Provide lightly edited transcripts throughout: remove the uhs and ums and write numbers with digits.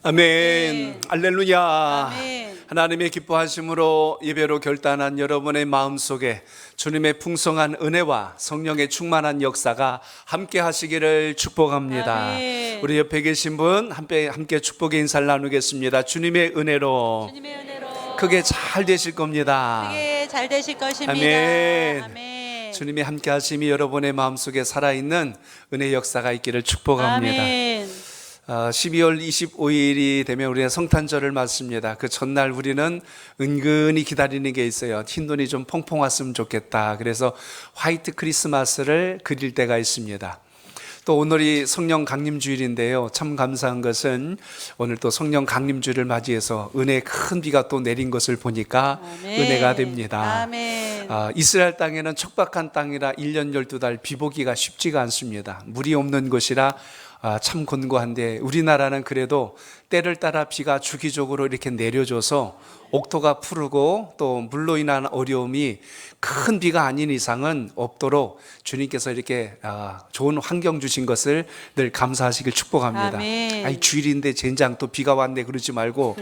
아멘. 할렐루야. 아멘. 하나님의 기뻐하심으로 예배로 결단한 여러분의 마음속에 주님의 풍성한 은혜와 성령의 충만한 역사가 함께 하시기를 축복합니다. 아멘. 우리 옆에 계신 분 함께 축복의 인사를 나누겠습니다. 주님의 은혜로 크게 잘 되실 겁니다. 크게 잘 되실 것입니다. 아멘. 아멘. 주님의 함께 하심이 여러분의 마음속에 살아있는 은혜의 역사가 있기를 축복합니다. 아멘. 12월 25일이 되면 우리가 성탄절을 맞습니다. 그 전날 우리는 은근히 기다리는 게 있어요. 흰돈이 좀 펑펑 왔으면 좋겠다. 그래서 화이트 크리스마스를 그릴 때가 있습니다. 또 오늘이 성령 강림주일인데요. 참 감사한 것은 오늘 또 성령 강림주일을 맞이해서 은혜의 큰 비가 또 내린 것을 보니까 아멘. 은혜가 됩니다. 아멘. 이스라엘 땅에는 척박한 땅이라 1년 12달 비 보기가 쉽지가 않습니다. 물이 없는 곳이라 참 곤고한데 우리나라는 그래도 때를 따라 비가 주기적으로 이렇게 내려줘서 옥토가 푸르고 또 물로 인한 어려움이 큰 비가 아닌 이상은 없도록 주님께서 이렇게 좋은 환경 주신 것을 늘 감사하시길 축복합니다. 아멘. 아이 주일인데 젠장 또 비가 왔네 그러지 말고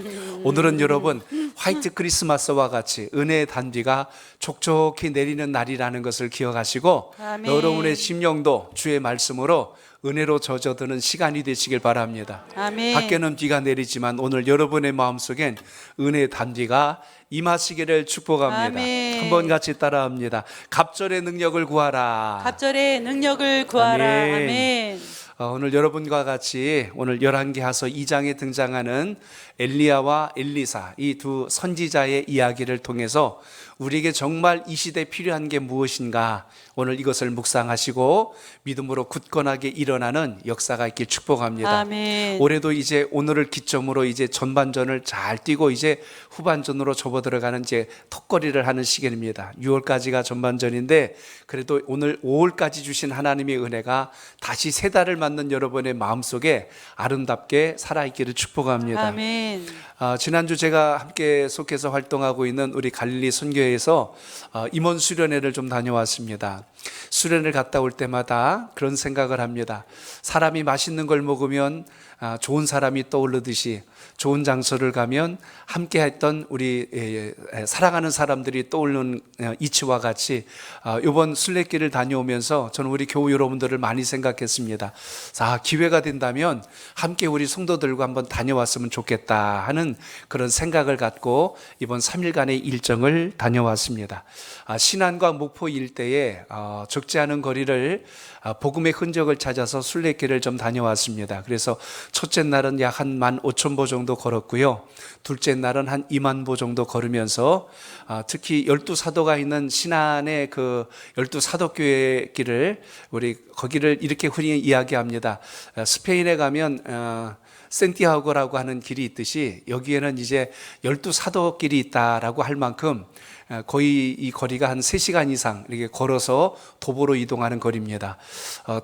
오늘은 여러분 화이트 크리스마스와 같이 은혜의 단비가 촉촉히 내리는 날이라는 것을 기억하시고 아멘. 여러분의 심령도 주의 말씀으로 은혜로 젖어드는 시간이 되시길 바랍니다. 아멘. 밖에는 비가 내리지만 오늘 여러분의 마음속엔 은혜의 단비가 임하시기를 축복합니다. 아멘. 한번 같이 따라합니다. 갑절의 능력을 구하라. 갑절의 능력을 구하라. 아멘. 아멘. 오늘 여러분과 같이 오늘 열왕기하서 2장에 등장하는 엘리야와 엘리사 이 두 선지자의 이야기를 통해서 우리에게 정말 이 시대에 필요한 게 무엇인가 오늘 이것을 묵상하시고 믿음으로 굳건하게 일어나는 역사가 있길 축복합니다. 아멘. 올해도 이제 오늘을 기점으로 이제 전반전을 잘 뛰고 이제 후반전으로 접어들어가는 이제 턱걸이를 하는 시기입니다. 6월까지가 전반전인데 그래도 오늘 5월까지 주신 하나님의 은혜가 다시 세 달을 맞는 여러분의 마음속에 아름답게 살아있기를 축복합니다. 아멘. 지난주 제가 함께 속해서 활동하고 있는 우리 갈릴리 선교회에서 임원 수련회를 좀 다녀왔습니다. 수련을 갔다 올 때마다 그런 생각을 합니다. 사람이 맛있는 걸 먹으면 좋은 사람이 떠오르듯이 좋은 장소를 가면 함께 했던 우리 사랑하는 사람들이 떠오르는 이치와 같이 이번 순례길을 다녀오면서 저는 우리 교우 여러분들을 많이 생각했습니다. 기회가 된다면 함께 우리 성도들과 한번 다녀왔으면 좋겠다 하는 그런 생각을 갖고 이번 3일간의 일정을 다녀왔습니다. 신안과 목포 일대에 적지 않은 거리를 복음의 흔적을 찾아서 순례길을 좀 다녀왔습니다. 그래서 첫째 날은 약 한 15,000보 정도 걸었고요. 둘째 날은 한 2만 보 정도 걸으면서 특히 12사도가 있는 신안의 그 12사도교회 길을 우리 거기를 이렇게 흔히 이야기합니다. 스페인에 가면 센티아고라고 하는 길이 있듯이 여기에는 이제 12사도길이 있다라고 할 만큼 거의 이 거리가 한 3시간 이상 이렇게 걸어서 도보로 이동하는 거리입니다.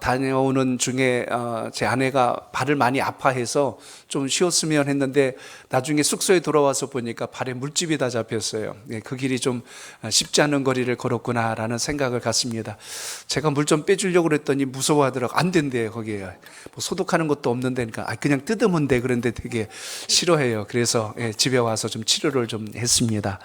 다녀오는 중에 제 아내가 발을 많이 아파해서 좀 쉬었으면 했는데 나중에 숙소에 돌아와서 보니까 발에 물집이 다 잡혔어요. 그 길이 좀 쉽지 않은 거리를 걸었구나라는 생각을 갖습니다. 제가 물 좀 빼주려고 그랬더니 무서워하더라고요. 안 된대요. 거기에 뭐 소독하는 것도 없는데 그러니까 그냥 뜯으면 돼. 그런데 되게 싫어해요. 그래서 집에 와서 좀 치료를 좀 했습니다.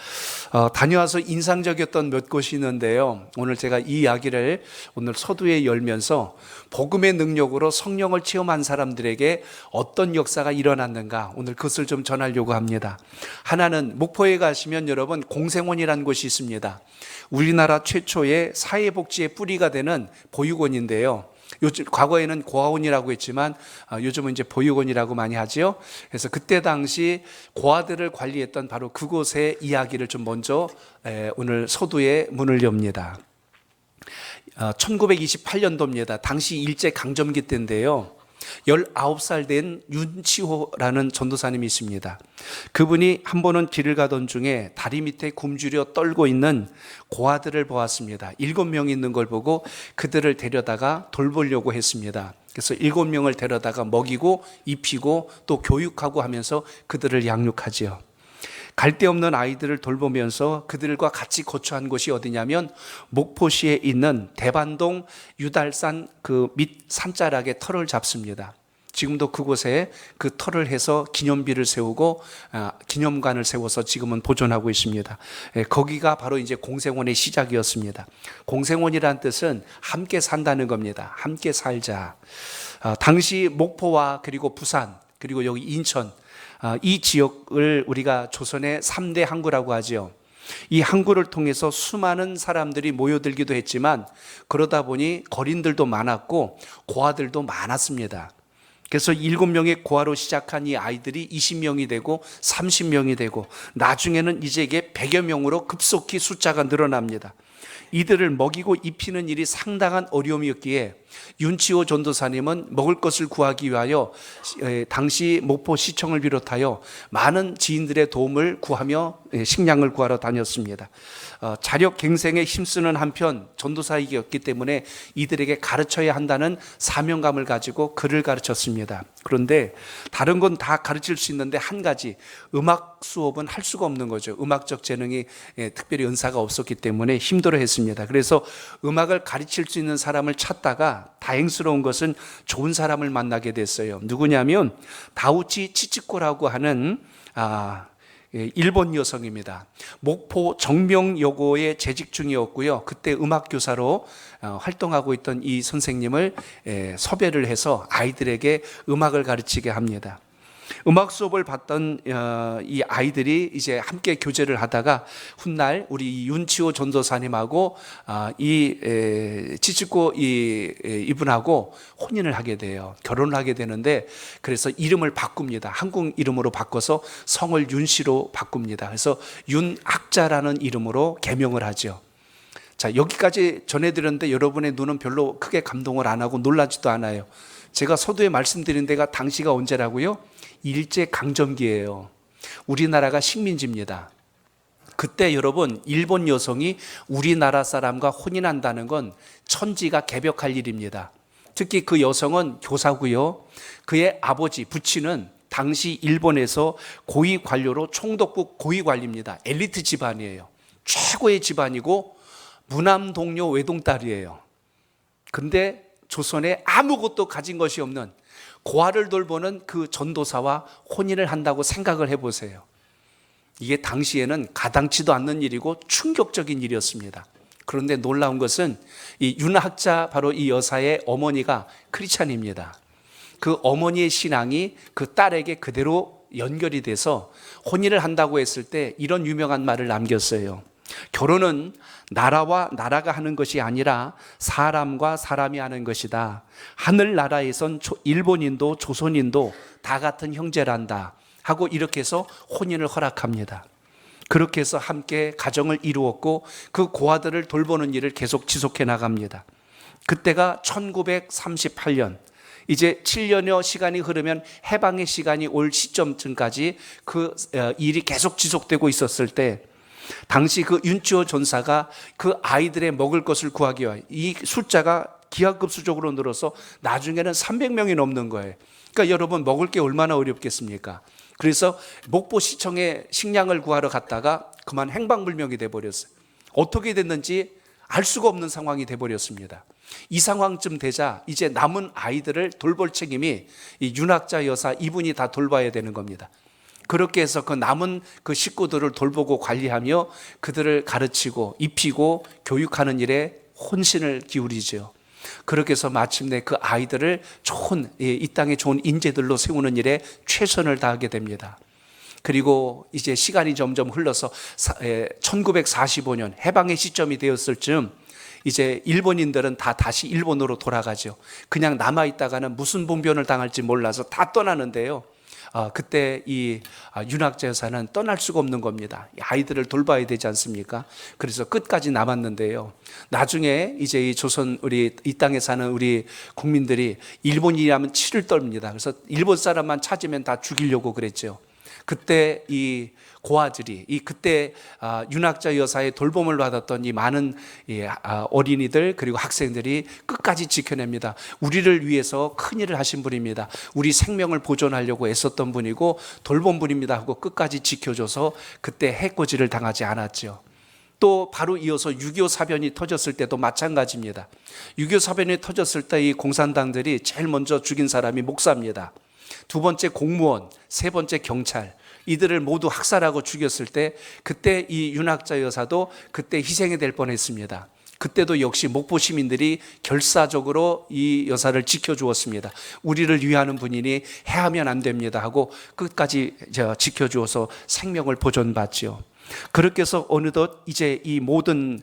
다녀와서 인상적이었던 몇 곳이 있는데요. 오늘 제가 이 이야기를 오늘 서두에 열면서 복음의 능력으로 성령을 체험한 사람들에게 어떤 역사가 일어났는가 오늘 그것을 좀 전하려고 합니다. 하나는 목포에 가시면 여러분 공생원이라는 곳이 있습니다. 우리나라 최초의 사회복지의 뿌리가 되는 보육원인데요. 요즘 과거에는 고아원이라고 했지만 요즘은 이제 보육원이라고 많이 하지요. 그래서 그때 당시 고아들을 관리했던 바로 그곳의 이야기를 좀 먼저 오늘 서두에 문을 엽니다. 1928년도입니다. 당시 일제 강점기 때인데요. 19살 된 윤치호라는 전도사님이 있습니다. 그분이 한 번은 길을 가던 중에 다리 밑에 굶주려 떨고 있는 고아들을 보았습니다. 7명 있는 걸 보고 그들을 데려다가 돌보려고 했습니다. 그래서 7명을 데려다가 먹이고 입히고 또 교육하고 하면서 그들을 양육하지요. 갈 데 없는 아이들을 돌보면서 그들과 같이 거주한 곳이 어디냐면 목포시에 있는 대반동 유달산 그 밑 산자락에 터를 잡습니다. 지금도 그곳에 그 터를 해서 기념비를 세우고 기념관을 세워서 지금은 보존하고 있습니다. 거기가 바로 이제 공생원의 시작이었습니다. 공생원이라는 뜻은 함께 산다는 겁니다. 함께 살자. 당시 목포와 그리고 부산 그리고 여기 인천 이 지역을 우리가 조선의 3대 항구라고 하지요. 이 항구를 통해서 수많은 사람들이 모여들기도 했지만 그러다 보니 거린들도 많았고 고아들도 많았습니다. 그래서 7명의 고아로 시작한 이 아이들이 20명이 되고 30명이 되고 나중에는 이제 이게 100여 명으로 급속히 숫자가 늘어납니다. 이들을 먹이고 입히는 일이 상당한 어려움이었기에 윤치호 전도사님은 먹을 것을 구하기 위하여 당시 목포시청을 비롯하여 많은 지인들의 도움을 구하며 식량을 구하러 다녔습니다. 자력갱생에 힘쓰는 한편 전도사이었기 때문에 이들에게 가르쳐야 한다는 사명감을 가지고 글을 가르쳤습니다. 그런데 다른 건 다 가르칠 수 있는데 한 가지 음악 수업은 할 수가 없는 거죠. 음악적 재능이 특별히 은사가 없었기 때문에 힘들어했습니다. 그래서 음악을 가르칠 수 있는 사람을 찾다가 다행스러운 것은 좋은 사람을 만나게 됐어요. 누구냐면 다우치 치치코라고 하는 일본 여성입니다. 목포 정명여고에 재직 중이었고요. 그때 음악교사로 활동하고 있던 이 선생님을 섭외를 해서 아이들에게 음악을 가르치게 합니다. 음악 수업을 받던 이 아이들이 이제 함께 교제를 하다가 훗날 우리 윤치호 전도사님하고 이 치치코 이분하고 혼인을 하게 돼요. 결혼을 하게 되는데 그래서 이름을 바꿉니다. 한국 이름으로 바꿔서 성을 윤씨로 바꿉니다. 그래서 윤학자라는 이름으로 개명을 하죠. 자, 여기까지 전해드렸는데 여러분의 눈은 별로 크게 감동을 안 하고 놀라지도 않아요. 제가 서두에 말씀드린 데가 당시가 언제라고요? 일제강점기예요. 우리나라가 식민지입니다. 그때 여러분 일본 여성이 우리나라 사람과 혼인한다는 건 천지가 개벽할 일입니다. 특히 그 여성은 교사고요. 그의 아버지 부친은 당시 일본에서 고위 관료로 총독부 고위 관리입니다. 엘리트 집안이에요. 최고의 집안이고 무남 동료 외동딸이에요. 근데 조선에 아무것도 가진 것이 없는 고아를 돌보는 그 전도사와 혼인을 한다고 생각을 해보세요. 이게 당시에는 가당치도 않는 일이고 충격적인 일이었습니다. 그런데 놀라운 것은 이 윤학자 바로 이 여사의 어머니가 크리스찬입니다. 그 어머니의 신앙이 그 딸에게 그대로 연결이 돼서 혼인을 한다고 했을 때 이런 유명한 말을 남겼어요. 결혼은 나라와 나라가 하는 것이 아니라 사람과 사람이 하는 것이다. 하늘나라에선 일본인도 조선인도 다 같은 형제란다 하고 이렇게 해서 혼인을 허락합니다. 그렇게 해서 함께 가정을 이루었고 그 고아들을 돌보는 일을 계속 지속해 나갑니다. 그때가 1938년 이제 7년여 시간이 흐르면 해방의 시간이 올 시점쯤까지 그 일이 계속 지속되고 있었을 때 당시 그 윤치호 전사가 그 아이들의 먹을 것을 구하기 위하여 이 숫자가 기하급수적으로 늘어서 나중에는 300명이 넘는 거예요. 그러니까 여러분 먹을 게 얼마나 어렵겠습니까? 그래서 목포시청에 식량을 구하러 갔다가 그만 행방불명이 돼버렸어요. 어떻게 됐는지 알 수가 없는 상황이 돼버렸습니다. 이 상황쯤 되자 이제 남은 아이들을 돌볼 책임이 이 윤학자 여사 이분이 다 돌봐야 되는 겁니다. 그렇게 해서 그 남은 그 식구들을 돌보고 관리하며 그들을 가르치고 입히고 교육하는 일에 혼신을 기울이죠. 그렇게 해서 마침내 그 아이들을 좋은 이 땅에 좋은 인재들로 세우는 일에 최선을 다하게 됩니다. 그리고 이제 시간이 점점 흘러서 1945년 해방의 시점이 되었을 즈음 이제 일본인들은 다 다시 일본으로 돌아가죠. 그냥 남아있다가는 무슨 봉변을 당할지 몰라서 다 떠나는데요. 그때 이 윤학자 여사는 떠날 수가 없는 겁니다. 아이들을 돌봐야 되지 않습니까? 그래서 끝까지 남았는데요. 나중에 이제 이 조선 우리 이 땅에 사는 우리 국민들이 일본인이라면 치를 떨입니다. 그래서 일본 사람만 찾으면 다 죽이려고 그랬죠. 그때 이 고아들이 이 그때 윤학자 여사의 돌봄을 받았던 이 많은 어린이들 그리고 학생들이 끝까지 지켜냅니다. 우리를 위해서 큰 일을 하신 분입니다. 우리 생명을 보존하려고 애썼던 분이고 돌본 분입니다 하고 끝까지 지켜줘서 그때 해코지를 당하지 않았죠. 또 바로 이어서 6.25 사변이 터졌을 때도 마찬가지입니다. 6.25 사변이 터졌을 때 이 공산당들이 제일 먼저 죽인 사람이 목사입니다. 두 번째 공무원, 세 번째 경찰, 이들을 모두 학살하고 죽였을 때 그때 이 윤학자 여사도 그때 희생이 될 뻔했습니다. 그때도 역시 목포 시민들이 결사적으로 이 여사를 지켜주었습니다. 우리를 위하는 분이니 해하면 안 됩니다 하고 끝까지 지켜주어서 생명을 보존받지요. 그렇게 해서 어느덧 이제 이 모든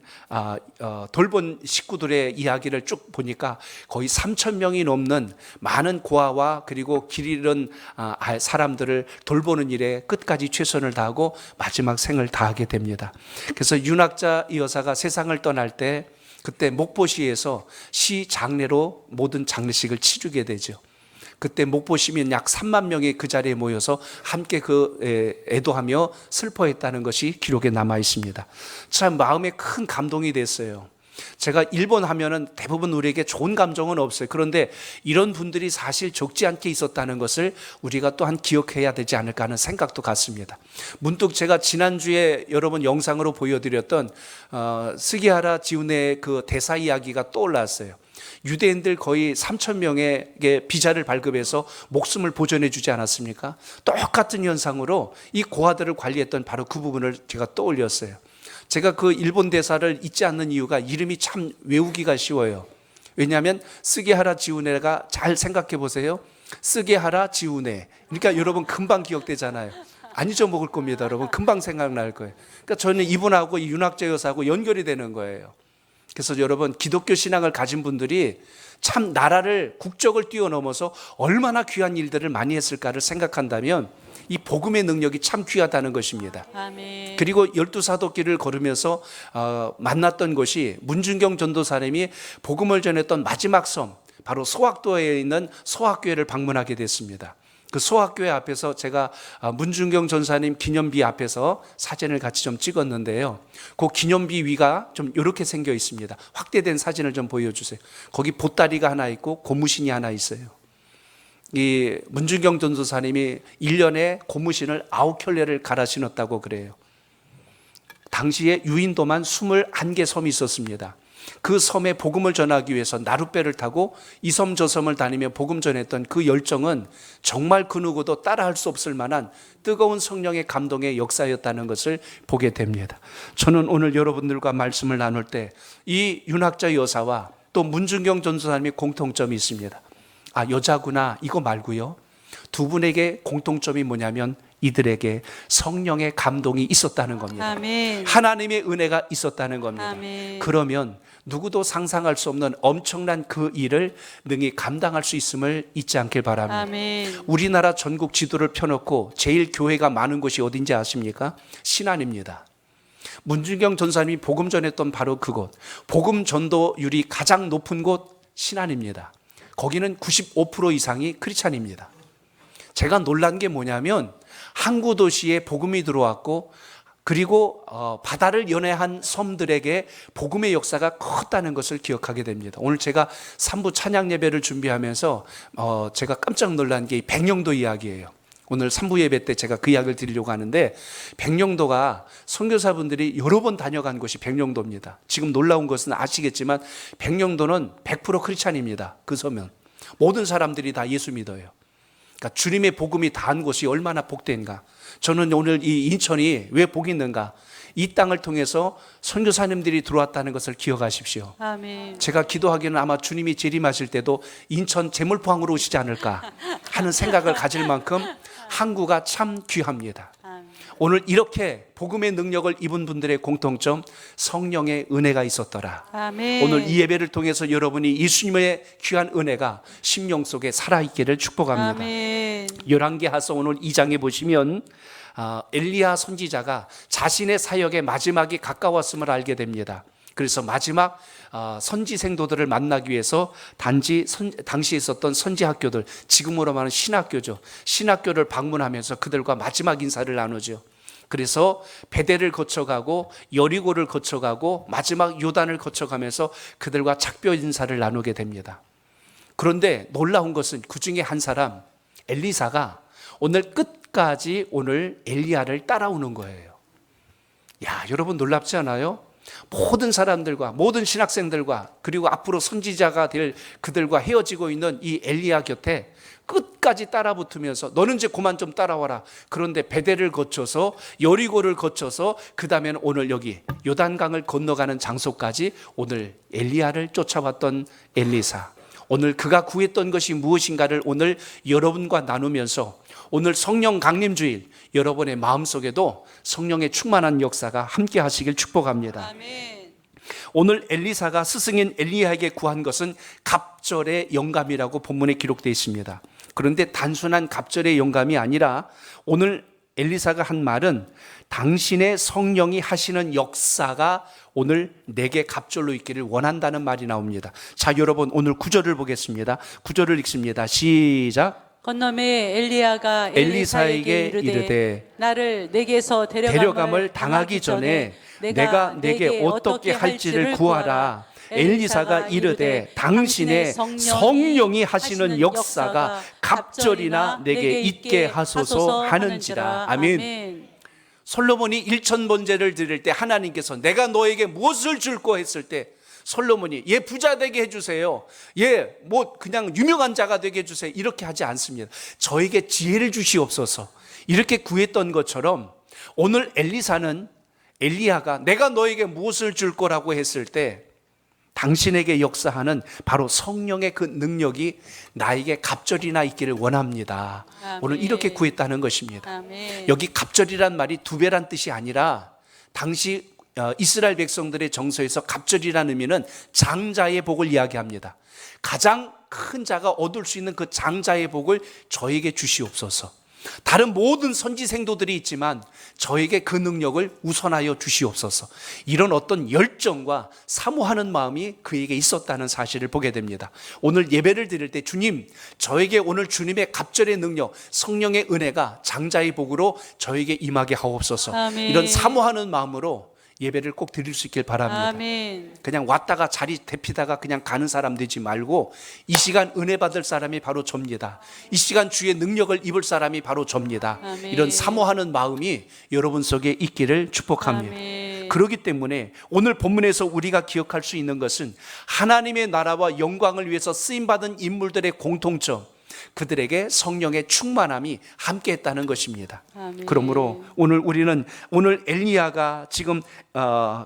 돌본 식구들의 이야기를 쭉 보니까 거의 3,000명이 넘는 많은 고아와 그리고 길 잃은 사람들을 돌보는 일에 끝까지 최선을 다하고 마지막 생을 다하게 됩니다. 그래서 윤학자 이 여사가 세상을 떠날 때 그때 목포시에서 시 장례로 모든 장례식을 치르게 되죠. 그때 목포 시민 약 3만 명이 그 자리에 모여서 함께 애도하며 슬퍼했다는 것이 기록에 남아 있습니다. 참 마음에 큰 감동이 됐어요. 제가 일본 하면은 대부분 우리에게 좋은 감정은 없어요. 그런데 이런 분들이 사실 적지 않게 있었다는 것을 우리가 또한 기억해야 되지 않을까 하는 생각도 같습니다. 문득 제가 지난주에 여러분 영상으로 보여드렸던 스기하라 지훈의 그 대사 이야기가 떠올랐어요. 유대인들 거의 3,000명에게 비자를 발급해서 목숨을 보존해 주지 않았습니까? 똑같은 현상으로 이 고아들을 관리했던 바로 그 부분을 제가 떠올렸어요. 제가 그 일본 대사를 잊지 않는 이유가 이름이 참 외우기가 쉬워요. 왜냐하면 스게하라 지우네가 잘 생각해 보세요. 스게하라 지우네. 그러니까 여러분 금방 기억되잖아요. 안 잊어먹을 겁니다. 여러분 금방 생각날 거예요. 그러니까 저는 이분하고 이 윤학자 여사하고 연결이 되는 거예요. 그래서 여러분 기독교 신앙을 가진 분들이 참 나라를 국적을 뛰어넘어서 얼마나 귀한 일들을 많이 했을까를 생각한다면 이 복음의 능력이 참 귀하다는 것입니다. 아멘. 그리고 12사도길을 걸으면서 만났던 것이 문준경 전도사님이 복음을 전했던 마지막 섬 바로 소학도에 있는 소학교회를 방문하게 됐습니다. 그 소학교회 앞에서 제가 문준경 전사님 기념비 앞에서 사진을 같이 좀 찍었는데요. 그 기념비 위가 좀 이렇게 생겨 있습니다. 확대된 사진을 좀 보여주세요. 거기 보따리가 하나 있고 고무신이 하나 있어요. 이 문준경 전도사님이 1년에 고무신을 9켤레를 갈아 신었다고 그래요. 당시에 유인도만 21개 섬이 있었습니다. 그 섬에 복음을 전하기 위해서 나룻배를 타고 이 섬 저 섬을 다니며 복음 전했던 그 열정은 정말 그 누구도 따라할 수 없을 만한 뜨거운 성령의 감동의 역사였다는 것을 보게 됩니다. 저는 오늘 여러분들과 말씀을 나눌 때 이 윤학자 여사와 또 문준경 전도사님의 공통점이 있습니다. 아, 여자구나 이거 말고요. 두 분에게 공통점이 뭐냐면 이들에게 성령의 감동이 있었다는 겁니다. 아멘. 하나님의 은혜가 있었다는 겁니다. 아멘. 그러면 누구도 상상할 수 없는 엄청난 그 일을 능히 감당할 수 있음을 잊지 않길 바랍니다. 아멘. 우리나라 전국 지도를 펴놓고 제일 교회가 많은 곳이 어딘지 아십니까? 신안입니다. 문준경 전사님이 복음 전했던 바로 그곳, 복음 전도율이 가장 높은 곳 신안입니다. 거기는 95% 이상이 크리스찬입니다. 제가 놀란 게 뭐냐면 항구 도시에 복음이 들어왔고 그리고 바다를 연해한 섬들에게 복음의 역사가 컸다는 것을 기억하게 됩니다. 오늘 제가 3부 찬양 예배를 준비하면서 제가 깜짝 놀란 게 백령도 이야기예요. 오늘 3부 예배 때 제가 그 이야기를 드리려고 하는데 백령도가 선교사분들이 여러 번 다녀간 곳이 백령도입니다. 지금 놀라운 것은 아시겠지만 백령도는 100% 크리스찬입니다. 그 섬은 모든 사람들이 다 예수 믿어요. 그러니까 주님의 복음이 닿은 곳이 얼마나 복된가. 저는 오늘 이 인천이 왜 복이 있는가. 이 땅을 통해서 선교사님들이 들어왔다는 것을 기억하십시오. 아멘. 제가 기도하기는 아마 주님이 재림하실 때도 인천 제물포항으로 오시지 않을까 하는 생각을 가질 만큼 항구가 참 귀합니다. 아멘. 오늘 이렇게 복음의 능력을 입은 분들의 공통점, 성령의 은혜가 있었더라. 아멘. 오늘 이 예배를 통해서 여러분이 예수님의 귀한 은혜가 심령 속에 살아있기를 축복합니다. 아멘. 열왕기하서 오늘 2장에 보시면 엘리야 선지자가 자신의 사역의 마지막이 가까웠음을 알게 됩니다. 그래서 마지막 선지 생도들을 만나기 위해서 당시에 있었던 선지 학교들, 지금으로 말하는 신학교죠. 신학교를 방문하면서 그들과 마지막 인사를 나누죠. 그래서 베델을 거쳐가고 여리고를 거쳐가고 마지막 요단을 거쳐가면서 그들과 작별 인사를 나누게 됩니다. 그런데 놀라운 것은 그 중에 한 사람 엘리사가 오늘 끝까지 오늘 엘리야를 따라오는 거예요. 야, 여러분 놀랍지 않아요? 모든 사람들과 모든 신학생들과 그리고 앞으로 선지자가 될 그들과 헤어지고 있는 이 엘리야 곁에 끝까지 따라붙으면서 너는 이제 그만 좀 따라와라. 그런데 베델을 거쳐서 여리고를 거쳐서 그 다음에는 오늘 여기 요단강을 건너가는 장소까지 오늘 엘리야를 쫓아왔던 엘리사. 오늘 그가 구했던 것이 무엇인가를 오늘 여러분과 나누면서 오늘 성령 강림주일 여러분의 마음속에도 성령의 충만한 역사가 함께 하시길 축복합니다. 아멘. 오늘 엘리사가 스승인 엘리야에게 구한 것은 갑절의 영감이라고 본문에 기록되어 있습니다. 그런데 단순한 갑절의 영감이 아니라 오늘 엘리사가 한 말은 당신의 성령이 하시는 역사가 오늘 내게 갑절로 있기를 원한다는 말이 나옵니다. 자, 여러분 오늘 구절을 보겠습니다. 구절을 읽습니다. 시작. 건너매 엘리야가 엘리사에게 이르되 나를 내게서 데려감을 당하기 전에 내가 내게 어떻게 할지를 구하라. 엘리사가 이르되 당신의 성령이 하시는 역사가 갑절이나 내게 있게 하소서 하는지라. 아멘. 솔로몬이 1,000번제를 드릴 때 하나님께서 내가 너에게 무엇을 줄고 했을 때 솔로몬이 얘 부자 되게 해주세요, 얘 뭐 그냥 유명한 자가 되게 해주세요, 이렇게 하지 않습니다. 저에게 지혜를 주시옵소서 이렇게 구했던 것처럼 오늘 엘리사는 엘리야가 내가 너에게 무엇을 줄 거라고 했을 때 당신에게 역사하는 바로 성령의 그 능력이 나에게 갑절이나 있기를 원합니다. 아멘. 오늘 이렇게 구했다는 것입니다. 아멘. 여기 갑절이란 말이 두 배란 뜻이 아니라 당시 이스라엘 백성들의 정서에서 갑절이라는 의미는 장자의 복을 이야기합니다. 가장 큰 자가 얻을 수 있는 그 장자의 복을 저에게 주시옵소서. 다른 모든 선지 생도들이 있지만 저에게 그 능력을 우선하여 주시옵소서. 이런 어떤 열정과 사모하는 마음이 그에게 있었다는 사실을 보게 됩니다. 오늘 예배를 드릴 때 주님, 저에게 오늘 주님의 갑절의 능력, 성령의 은혜가 장자의 복으로 저에게 임하게 하옵소서. 아멘. 이런 사모하는 마음으로 예배를 꼭 드릴 수 있길 바랍니다. 아멘. 그냥 왔다가 자리 대피다가 그냥 가는 사람 되지 말고 이 시간 은혜 받을 사람이 바로 접니다. 이 시간 주의 능력을 입을 사람이 바로 접니다. 아멘. 이런 사모하는 마음이 여러분 속에 있기를 축복합니다. 아멘. 그렇기 때문에 오늘 본문에서 우리가 기억할 수 있는 것은 하나님의 나라와 영광을 위해서 쓰임받은 인물들의 공통점, 그들에게 성령의 충만함이 함께했다는 것입니다. 아멘. 그러므로 오늘 엘리야가 지금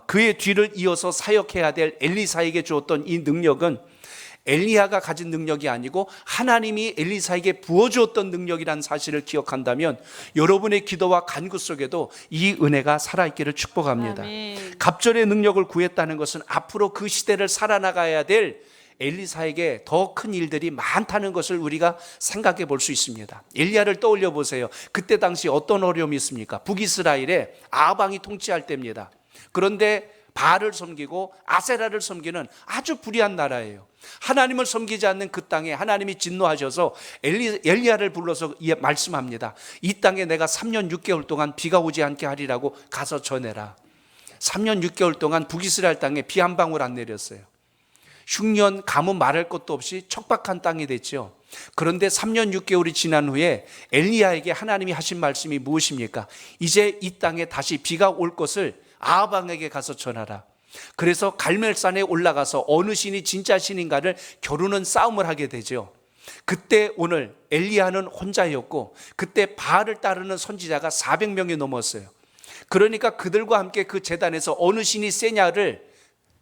그의 뒤를 이어서 사역해야 될 엘리사에게 주었던 이 능력은 엘리야가 가진 능력이 아니고 하나님이 엘리사에게 부어주었던 능력이라는 사실을 기억한다면 여러분의 기도와 간구 속에도 이 은혜가 살아있기를 축복합니다. 아멘. 갑절의 능력을 구했다는 것은 앞으로 그 시대를 살아나가야 될 엘리사에게 더 큰 일들이 많다는 것을 우리가 생각해 볼 수 있습니다. 엘리야를 떠올려 보세요. 그때 당시 어떤 어려움이 있습니까? 북이스라엘에 아방이 통치할 때입니다. 그런데 바알을 섬기고 아세라를 섬기는 아주 불의한 나라예요. 하나님을 섬기지 않는 그 땅에 하나님이 진노하셔서 엘리야를 불러서 말씀합니다. 이 땅에 내가 3년 6개월 동안 비가 오지 않게 하리라고 가서 전해라. 3년 6개월 동안 북이스라엘 땅에 비 한 방울 안 내렸어요. 흉년, 가뭄 말할 것도 없이 척박한 땅이 됐죠. 그런데 3년 6개월이 지난 후에 엘리야에게 하나님이 하신 말씀이 무엇입니까? 이제 이 땅에 다시 비가 올 것을 아하방에게 가서 전하라. 그래서 갈멜산에 올라가서 어느 신이 진짜 신인가를 겨루는 싸움을 하게 되죠. 그때 오늘 엘리야는 혼자였고 그때 바알을 따르는 선지자가 400명이 넘었어요. 그러니까 그들과 함께 그 제단에서 어느 신이 세냐를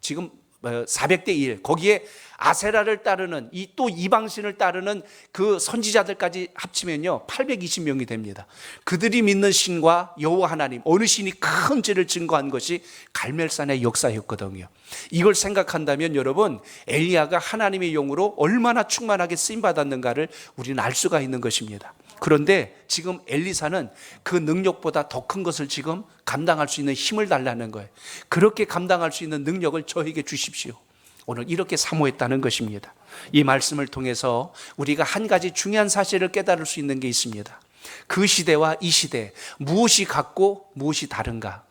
지금 400대 1, 거기에 아세라를 따르는 또 이방신을 따르는 그 선지자들까지 합치면요 820명이 됩니다. 그들이 믿는 신과 여호와 하나님, 어느 신이 큰 죄를 증거한 것이 갈멜산의 역사였거든요. 이걸 생각한다면 여러분, 엘리야가 하나님의 영으로 얼마나 충만하게 쓰임받았는가를 우리는 알 수가 있는 것입니다. 그런데 지금 엘리사는 그 능력보다 더 큰 것을 지금 감당할 수 있는 힘을 달라는 거예요. 그렇게 감당할 수 있는 능력을 저에게 주십시오. 오늘 이렇게 사모했다는 것입니다. 이 말씀을 통해서 우리가 한 가지 중요한 사실을 깨달을 수 있는 게 있습니다. 그 시대와 이 시대, 무엇이 같고 무엇이 다른가?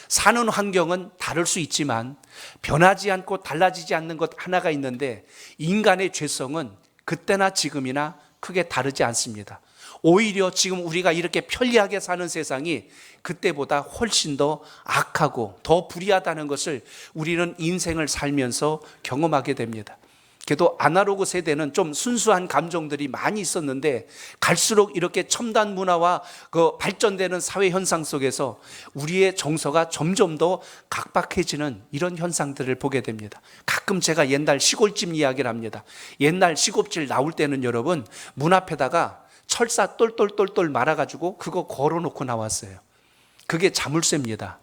사는 환경은 다를 수 있지만 변하지 않고 달라지지 않는 것 하나가 있는데 인간의 죄성은 그때나 지금이나 크게 다르지 않습니다. 오히려 지금 우리가 이렇게 편리하게 사는 세상이 그때보다 훨씬 더 악하고 더 불의하다는 것을 우리는 인생을 살면서 경험하게 됩니다. 그래도 아날로그 세대는 좀 순수한 감정들이 많이 있었는데 갈수록 이렇게 첨단 문화와 그 발전되는 사회 현상 속에서 우리의 정서가 점점 더 각박해지는 이런 현상들을 보게 됩니다. 가끔 제가 옛날 시골집 이야기를 합니다. 옛날 시골집 나올 때는 여러분 문 앞에다가 철사 똘똘똘똘 말아가지고 그거 걸어놓고 나왔어요. 그게 자물쇠입니다.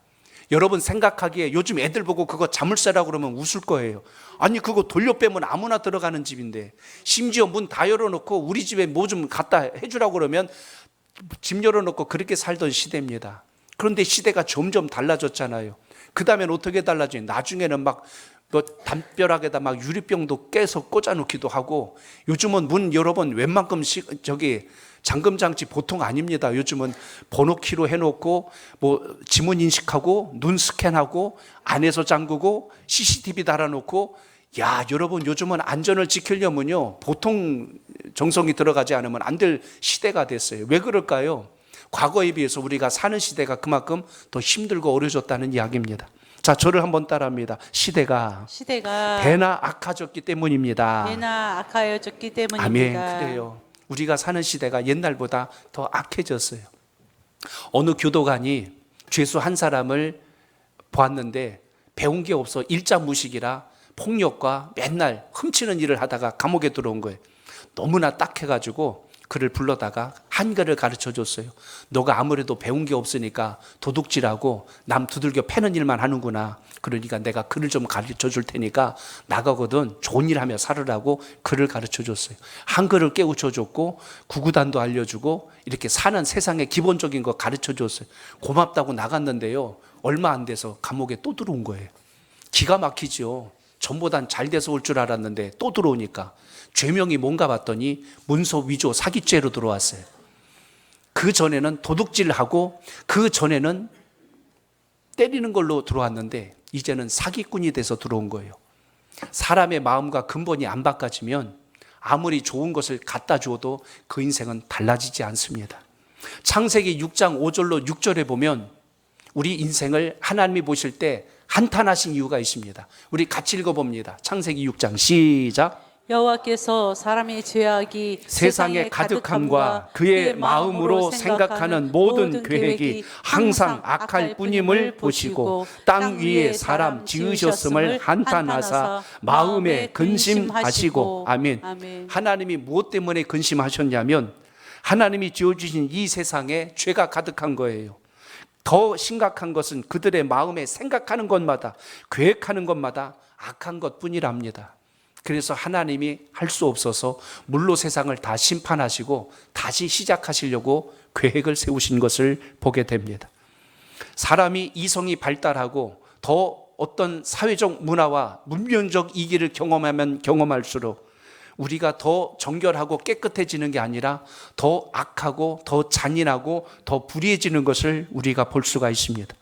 여러분 생각하기에 요즘 애들 보고 그거 자물쇠라고 그러면 웃을 거예요. 아니 그거 돌려 빼면 아무나 들어가는 집인데, 심지어 문 다 열어놓고 우리 집에 뭐 좀 갖다 해주라고 그러면 집 열어놓고 그렇게 살던 시대입니다. 그런데 시대가 점점 달라졌잖아요. 그 다음엔 어떻게 달라져요? 나중에는 막 담벼락에다 막 유리병도 깨서 꽂아놓기도 하고, 요즘은 문 여러분 웬만큼 잠금장치 보통 아닙니다. 요즘은 번호키로 해놓고 뭐 지문 인식하고 눈 스캔하고 안에서 잠그고 CCTV 달아놓고, 야 여러분 요즘은 안전을 지키려면요 보통 정성이 들어가지 않으면 안 될 시대가 됐어요. 왜 그럴까요? 과거에 비해서 우리가 사는 시대가 그만큼 더 힘들고 어려졌다는 이야기입니다. 자, 저를 한번 따라합니다. 시대가 배나 악해졌기 때문입니다. 배나 악하여졌기 때문입니다. 아멘. 그래요. 우리가 사는 시대가 옛날보다 더 악해졌어요. 어느 교도관이 죄수 한 사람을 보았는데 배운 게 없어 일자무식이라 폭력과 맨날 훔치는 일을 하다가 감옥에 들어온 거예요. 너무나 딱해가지고 그를 불러다가 한글을 가르쳐 줬어요. 너가 아무래도 배운 게 없으니까 도둑질하고 남 두들겨 패는 일만 하는구나. 그러니까 내가 글을 좀 가르쳐 줄 테니까 나가거든 좋은 일 하며 살으라고 글을 가르쳐 줬어요. 한글을 깨우쳐 줬고 구구단도 알려주고 이렇게 사는 세상의 기본적인 거 가르쳐 줬어요. 고맙다고 나갔는데요, 얼마 안 돼서 감옥에 또 들어온 거예요. 기가 막히죠. 전보단 잘 돼서 올 줄 알았는데 또 들어오니까 죄명이 뭔가 봤더니 문서 위조 사기죄로 들어왔어요. 그 전에는 도둑질하고 그 전에는 때리는 걸로 들어왔는데 이제는 사기꾼이 돼서 들어온 거예요. 사람의 마음과 근본이 안 바꿔지면 아무리 좋은 것을 갖다 주어도 그 인생은 달라지지 않습니다. 창세기 6장 5절로 6절에 보면 우리 인생을 하나님이 보실 때 한탄하신 이유가 있습니다. 우리 같이 읽어봅니다. 창세기 6장 시작. 여호와께서 사람의 죄악이 세상에 가득함과 그의 마음으로 생각하는 모든 계획이 항상 악할 뿐임을 보시고 땅 위에 사람 지으셨음을 한탄하사 마음에 근심하시고. 아멘. 하나님이 무엇 때문에 근심하셨냐면 하나님이 지어주신 이 세상에 죄가 가득한 거예요. 더 심각한 것은 그들의 마음에 생각하는 것마다 계획하는 것마다 악한 것뿐이랍니다. 그래서 하나님이 할 수 없어서 물로 세상을 다 심판하시고 다시 시작하시려고 계획을 세우신 것을 보게 됩니다. 사람이 이성이 발달하고 더 어떤 사회적 문화와 문명적 이기를 경험하면 경험할수록 우리가 더 정결하고 깨끗해지는 게 아니라 더 악하고 더 잔인하고 더 불의해지는 것을 우리가 볼 수가 있습니다.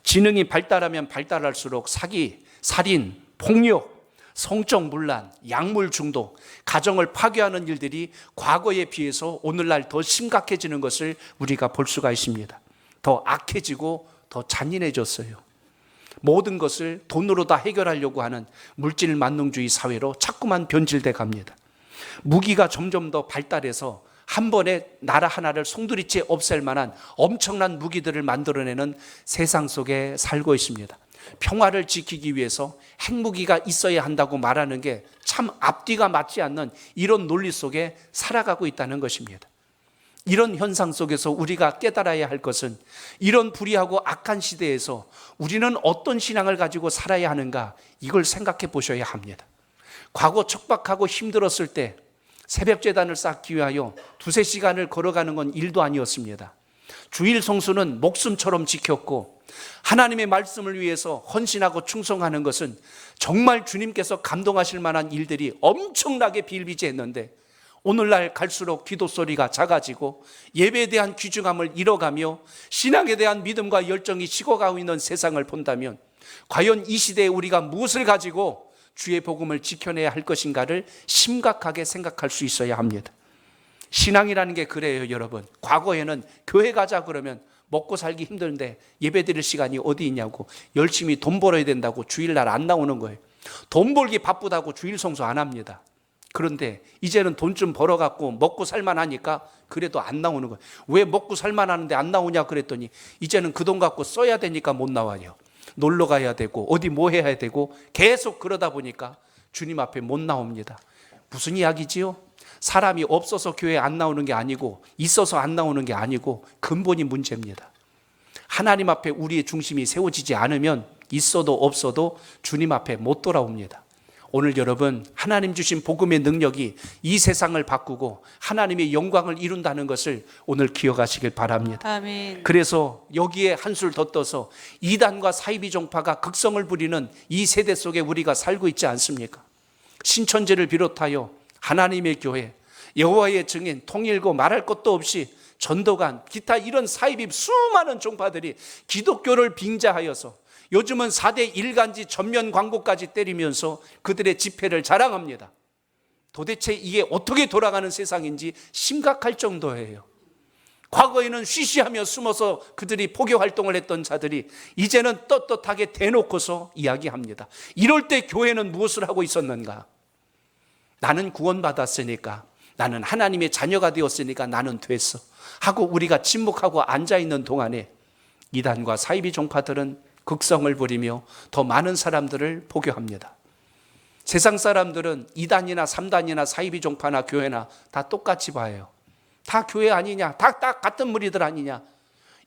지능이 발달하면 발달할수록 사기, 살인, 폭력, 성적 문란, 약물 중독, 가정을 파괴하는 일들이 과거에 비해서 오늘날 더 심각해지는 것을 우리가 볼 수가 있습니다. 더 악해지고 더 잔인해졌어요. 모든 것을 돈으로 다 해결하려고 하는 물질 만능주의 사회로 자꾸만 변질돼 갑니다. 무기가 점점 더 발달해서 한 번에 나라 하나를 송두리째 없앨 만한 엄청난 무기들을 만들어내는 세상 속에 살고 있습니다. 평화를 지키기 위해서 핵무기가 있어야 한다고 말하는 게 참 앞뒤가 맞지 않는 이런 논리 속에 살아가고 있다는 것입니다. 이런 현상 속에서 우리가 깨달아야 할 것은 이런 불의하고 악한 시대에서 우리는 어떤 신앙을 가지고 살아야 하는가, 이걸 생각해 보셔야 합니다. 과거 척박하고 힘들었을 때 새벽 제단을 쌓기 위하여 두세 시간을 걸어가는 건 일도 아니었습니다. 주일 성수는 목숨처럼 지켰고 하나님의 말씀을 위해서 헌신하고 충성하는 것은 정말 주님께서 감동하실 만한 일들이 엄청나게 비일비재했는데, 오늘날 갈수록 기도 소리가 작아지고 예배에 대한 귀중함을 잃어가며 신앙에 대한 믿음과 열정이 식어가고 있는 세상을 본다면 과연 이 시대에 우리가 무엇을 가지고 주의 복음을 지켜내야 할 것인가를 심각하게 생각할 수 있어야 합니다. 신앙이라는 게 그래요, 여러분. 과거에는 교회 가자 그러면 먹고 살기 힘든데 예배 드릴 시간이 어디 있냐고, 열심히 돈 벌어야 된다고 주일날 안 나오는 거예요. 돈 벌기 바쁘다고 주일 성수 안 합니다. 그런데 이제는 돈 좀 벌어갖고 먹고 살만하니까 그래도 안 나오는 거예요. 왜 먹고 살만하는데 안 나오냐 그랬더니 이제는 그 돈 갖고 써야 되니까 못 나와요. 놀러 가야 되고 어디 뭐 해야 되고 계속 그러다 보니까 주님 앞에 못 나옵니다. 무슨 이야기지요? 사람이 없어서 교회 안 나오는 게 아니고 있어서 안 나오는 게 아니고 근본이 문제입니다. 하나님 앞에 우리의 중심이 세워지지 않으면 있어도 없어도 주님 앞에 못 돌아옵니다. 오늘 여러분, 하나님 주신 복음의 능력이 이 세상을 바꾸고 하나님의 영광을 이룬다는 것을 오늘 기억하시길 바랍니다. 아멘. 그래서 여기에 한술 더 떠서 이단과 사이비 종파가 극성을 부리는 이 세대 속에 우리가 살고 있지 않습니까? 신천지를 비롯하여 하나님의 교회, 여호와의 증인, 통일고 말할 것도 없이 전도관, 기타 이런 사이비 수많은 종파들이 기독교를 빙자하여서 요즘은 4대 일간지 전면 광고까지 때리면서 그들의 집회를 자랑합니다. 도대체 이게 어떻게 돌아가는 세상인지 심각할 정도예요. 과거에는 쉬쉬하며 숨어서 그들이 포교 활동을 했던 자들이 이제는 떳떳하게 대놓고서 이야기합니다. 이럴 때 교회는 무엇을 하고 있었는가? 나는 구원받았으니까, 나는 하나님의 자녀가 되었으니까 나는 됐어 하고 우리가 침묵하고 앉아있는 동안에 이단과 사이비 종파들은 극성을 부리며 더 많은 사람들을 포교합니다. 세상 사람들은 2단이나 3단이나 사이비 종파나 교회나 다 똑같이 봐요. 다 교회 아니냐, 다 같은 무리들 아니냐.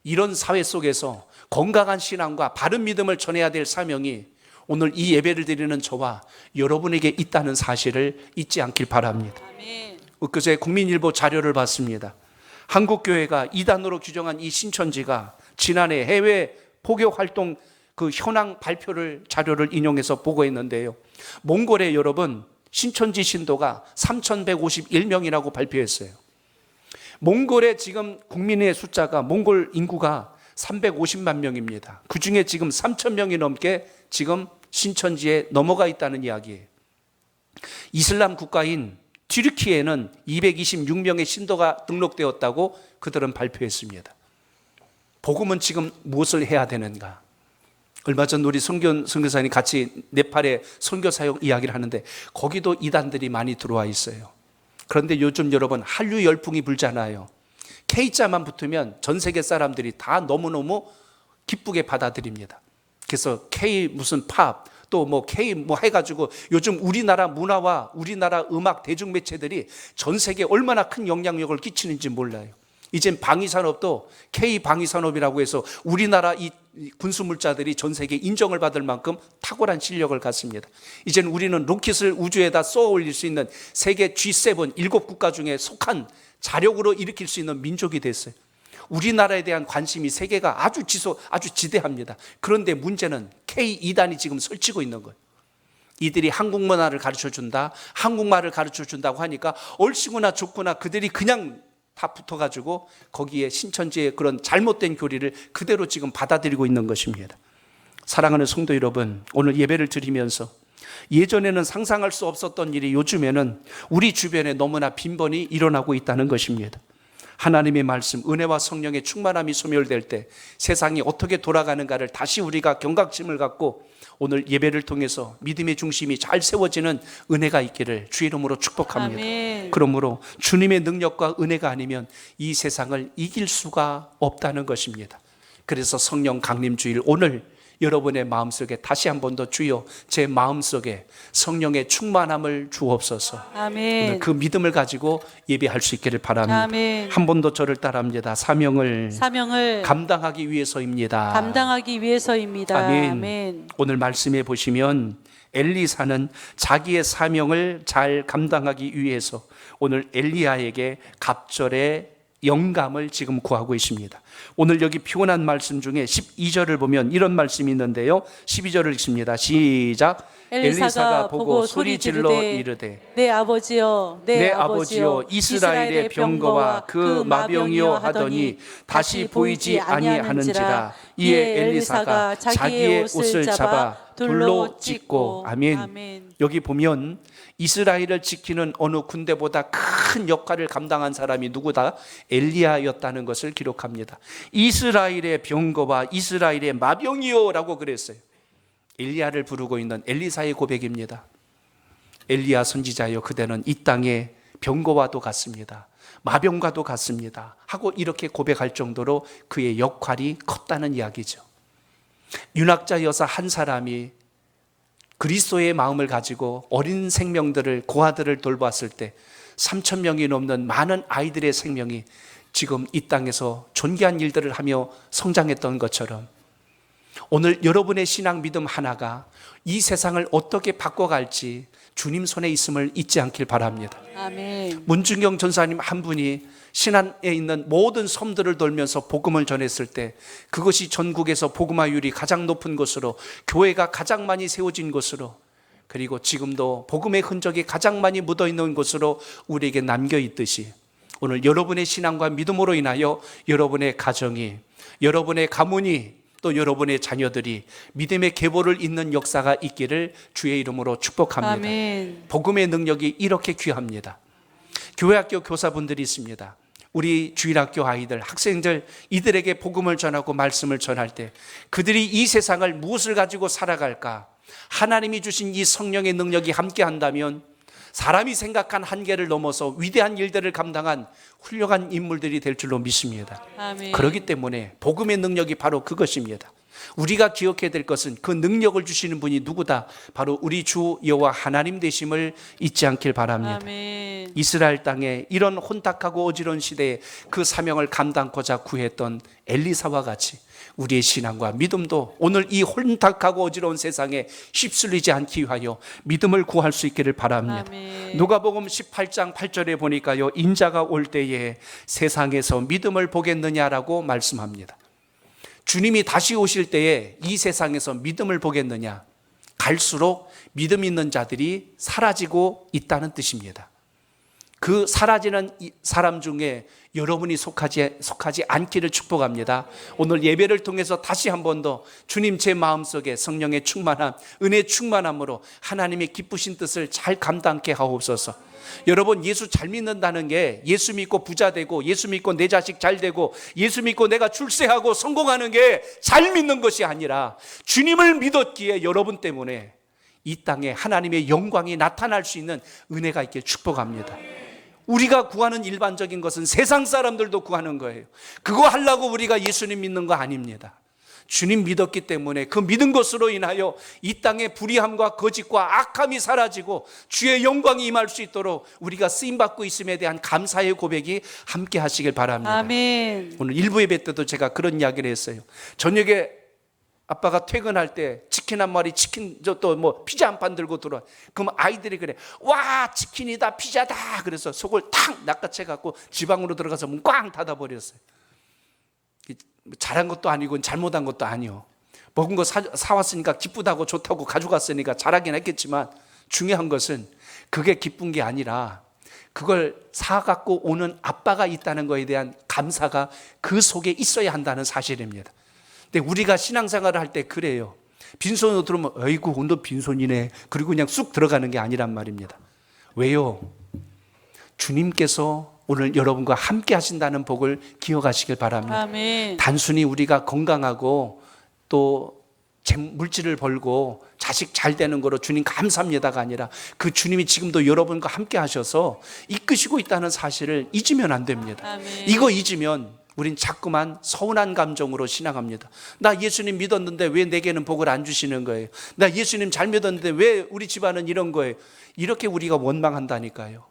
이런 사회 속에서 건강한 신앙과 바른 믿음을 전해야 될 사명이 오늘 이 예배를 드리는 저와 여러분에게 있다는 사실을 잊지 않길 바랍니다. 아멘. 엊그제 국민일보 자료를 봤습니다. 한국교회가 2단으로 규정한 이 신천지가 지난해 해외 포교 활동 그 현황 발표를 자료를 인용해서 보고했는데요. 몽골에 여러분 신천지 신도가 3,151명이라고 발표했어요. 몽골의 지금 국민의 숫자가 몽골 인구가 350만 명입니다. 그 중에 지금 3,000명이 넘게 지금 신천지에 넘어가 있다는 이야기예요. 이슬람 국가인 튀르키예는 226명의 신도가 등록되었다고 그들은 발표했습니다. 복음은 지금 무엇을 해야 되는가? 얼마 전 우리 선교사님 같이 네팔의 선교 사역 이야기를 하는데 거기도 이단들이 많이 들어와 있어요. 그런데 요즘 여러분 한류 열풍이 불잖아요. K자만 붙으면 전 세계 사람들이 다 너무너무 기쁘게 받아들입니다. 그래서 K 무슨 팝 또 뭐 K 뭐 해가지고 요즘 우리나라 문화와 우리나라 음악 대중매체들이 전 세계에 얼마나 큰 영향력을 끼치는지 몰라요. 이젠 방위산업도 K방위산업이라고 해서 우리나라 이 군수물자들이 전 세계에 인정을 받을 만큼 탁월한 실력을 갖습니다. 이젠 우리는 로켓을 우주에다 쏘아 올릴 수 있는 세계 G7 7국가 중에 속한 자력으로 일으킬 수 있는 민족이 됐어요. 우리나라에 대한 관심이 세계가 아주 지대합니다. 그런데 문제는 K2단이 지금 설치고 있는 거예요. 이들이 한국 문화를 가르쳐준다, 한국말을 가르쳐준다고 하니까 얼씨구나 좋구나 그들이 그냥 다 붙어가지고 거기에 신천지의 그런 잘못된 교리를 그대로 지금 받아들이고 있는 것입니다. 사랑하는 성도 여러분, 오늘 예배를 드리면서 예전에는 상상할 수 없었던 일이 요즘에는 우리 주변에 너무나 빈번히 일어나고 있다는 것입니다. 하나님의 말씀, 은혜와 성령의 충만함이 소멸될 때 세상이 어떻게 돌아가는가를 다시 우리가 경각심을 갖고 오늘 예배를 통해서 믿음의 중심이 잘 세워지는 은혜가 있기를 주 이름으로 축복합니다. 아멘. 그러므로 주님의 능력과 은혜가 아니면 이 세상을 이길 수가 없다는 것입니다. 그래서 성령 강림 주일 오늘 여러분의 마음속에 다시 한 번 더 주여 제 마음속에 성령의 충만함을 주옵소서. 아멘. 오늘 그 믿음을 가지고 예배할 수 있기를 바랍니다. 아멘. 한 번 더 저를 따라합니다. 사명을 감당하기 위해서입니다. 감당하기 위해서입니다. 아멘. 아멘. 오늘 말씀해 보시면 엘리사는 자기의 사명을 잘 감당하기 위해서 오늘 엘리야에게 갑절의 영감을 지금 구하고 있습니다. 오늘 여기 피곤한 말씀 중에 12절을 보면 이런 말씀이 있는데요. 12절을 읽습니다. 시작. 엘리사가 보고 소리 질러 이르되 내 아버지여 내 아버지여 이스라엘의 병거와 그 마병이여 하더니 다시 보이지 아니하는지라. 이에 엘리사가 자기의 옷을 잡아 돌로 찢고. 아멘. 아멘. 여기 보면 이스라엘을 지키는 어느 군대보다 큰 역할을 감당한 사람이 누구다? 엘리야였다는 것을 기록합니다. 이스라엘의 병거와 이스라엘의 마병이요 라고 그랬어요. 엘리야를 부르고 있는 엘리사의 고백입니다. 엘리야 선지자여, 그대는 이 땅의 병거와도 같습니다. 마병과도 같습니다 하고 이렇게 고백할 정도로 그의 역할이 컸다는 이야기죠. 윤학자 여사 한 사람이 그리스도의 마음을 가지고 어린 생명들을, 고아들을 돌봤을 때 3,000명이 넘는 많은 아이들의 생명이 지금 이 땅에서 존귀한 일들을 하며 성장했던 것처럼 오늘 여러분의 신앙 믿음 하나가 이 세상을 어떻게 바꿔갈지 주님 손에 있음을 잊지 않길 바랍니다. 아멘. 문중경 전사님 한 분이 신안에 있는 모든 섬들을 돌면서 복음을 전했을 때 그것이 전국에서 복음화율이 가장 높은 곳으로, 교회가 가장 많이 세워진 곳으로, 그리고 지금도 복음의 흔적이 가장 많이 묻어있는 곳으로 우리에게 남겨있듯이 오늘 여러분의 신앙과 믿음으로 인하여 여러분의 가정이, 여러분의 가문이, 또 여러분의 자녀들이 믿음의 계보를 잇는 역사가 있기를 주의 이름으로 축복합니다. 아멘. 복음의 능력이 이렇게 귀합니다. 교회학교 교사분들이 있습니다. 우리 주일학교 아이들, 학생들, 이들에게 복음을 전하고 말씀을 전할 때 그들이 이 세상을 무엇을 가지고 살아갈까? 하나님이 주신 이 성령의 능력이 함께 한다면 사람이 생각한 한계를 넘어서 위대한 일들을 감당한 훌륭한 인물들이 될 줄로 믿습니다. 아멘. 그렇기 때문에 복음의 능력이 바로 그것입니다. 우리가 기억해야 될 것은 그 능력을 주시는 분이 누구다? 바로 우리 주 여호와 하나님 되심을 잊지 않길 바랍니다. 아멘. 이스라엘 땅에 이런 혼탁하고 어지러운 시대에 그 사명을 감당코자 구했던 엘리사와 같이 우리의 신앙과 믿음도 오늘 이 혼탁하고 어지러운 세상에 휩쓸리지 않기 위하여 믿음을 구할 수 있기를 바랍니다. 아멘. 누가복음 18장 8절에 보니까요, 인자가 올 때에 세상에서 믿음을 보겠느냐라고 말씀합니다. 주님이 다시 오실 때에 이 세상에서 믿음을 보겠느냐? 갈수록 믿음 있는 자들이 사라지고 있다는 뜻입니다. 그 사라지는 사람 중에 여러분이 속하지 않기를 축복합니다. 오늘 예배를 통해서 다시 한 번 더 주님 제 마음속에 성령의 충만함, 은혜 충만함으로 하나님의 기쁘신 뜻을 잘 감당케 하옵소서. 여러분, 예수 잘 믿는다는 게 예수 믿고 부자 되고 예수 믿고 내 자식 잘 되고 예수 믿고 내가 출세하고 성공하는 게 잘 믿는 것이 아니라 주님을 믿었기에 여러분 때문에 이 땅에 하나님의 영광이 나타날 수 있는 은혜가 있길 축복합니다. 우리가 구하는 일반적인 것은 세상 사람들도 구하는 거예요. 그거 하려고 우리가 예수님 믿는 거 아닙니다. 주님 믿었기 때문에 그 믿은 것으로 인하여 이 땅의 불의함과 거짓과 악함이 사라지고 주의 영광이 임할 수 있도록 우리가 쓰임받고 있음에 대한 감사의 고백이 함께 하시길 바랍니다. 아멘. 오늘 일부 예배 때도 제가 그런 이야기를 했어요. 저녁에 아빠가 퇴근할 때 치킨 한 마리, 또 뭐 피자 한 판 들고 들어와. 그럼 아이들이 그래, 와, 치킨이다, 피자다. 그래서 속을 탁 낚아채갖고 지방으로 들어가서 문 꽝 닫아버렸어요. 잘한 것도 아니고 잘못한 것도 아니요. 먹은 거 사왔으니까 기쁘다고 좋다고 가져갔으니까 잘하긴 했겠지만 중요한 것은 그게 기쁜 게 아니라 그걸 사갖고 오는 아빠가 있다는 것에 대한 감사가 그 속에 있어야 한다는 사실입니다. 근데 우리가 신앙생활을 할 때 그래요. 빈손으로 들어오면 어이구 오늘 빈손이네, 그리고 그냥 쑥 들어가는 게 아니란 말입니다. 왜요? 주님께서 오늘 여러분과 함께 하신다는 복을 기억하시길 바랍니다. 아멘. 단순히 우리가 건강하고 또 물질을 벌고 자식 잘 되는 거로 주님 감사합니다가 아니라 그 주님이 지금도 여러분과 함께 하셔서 이끄시고 있다는 사실을 잊으면 안 됩니다. 아멘. 이거 잊으면 우린 자꾸만 서운한 감정으로 신앙합니다. 나 예수님 믿었는데 왜 내게는 복을 안 주시는 거예요? 나 예수님 잘 믿었는데 왜 우리 집안은 이런 거예요? 이렇게 우리가 원망한다니까요.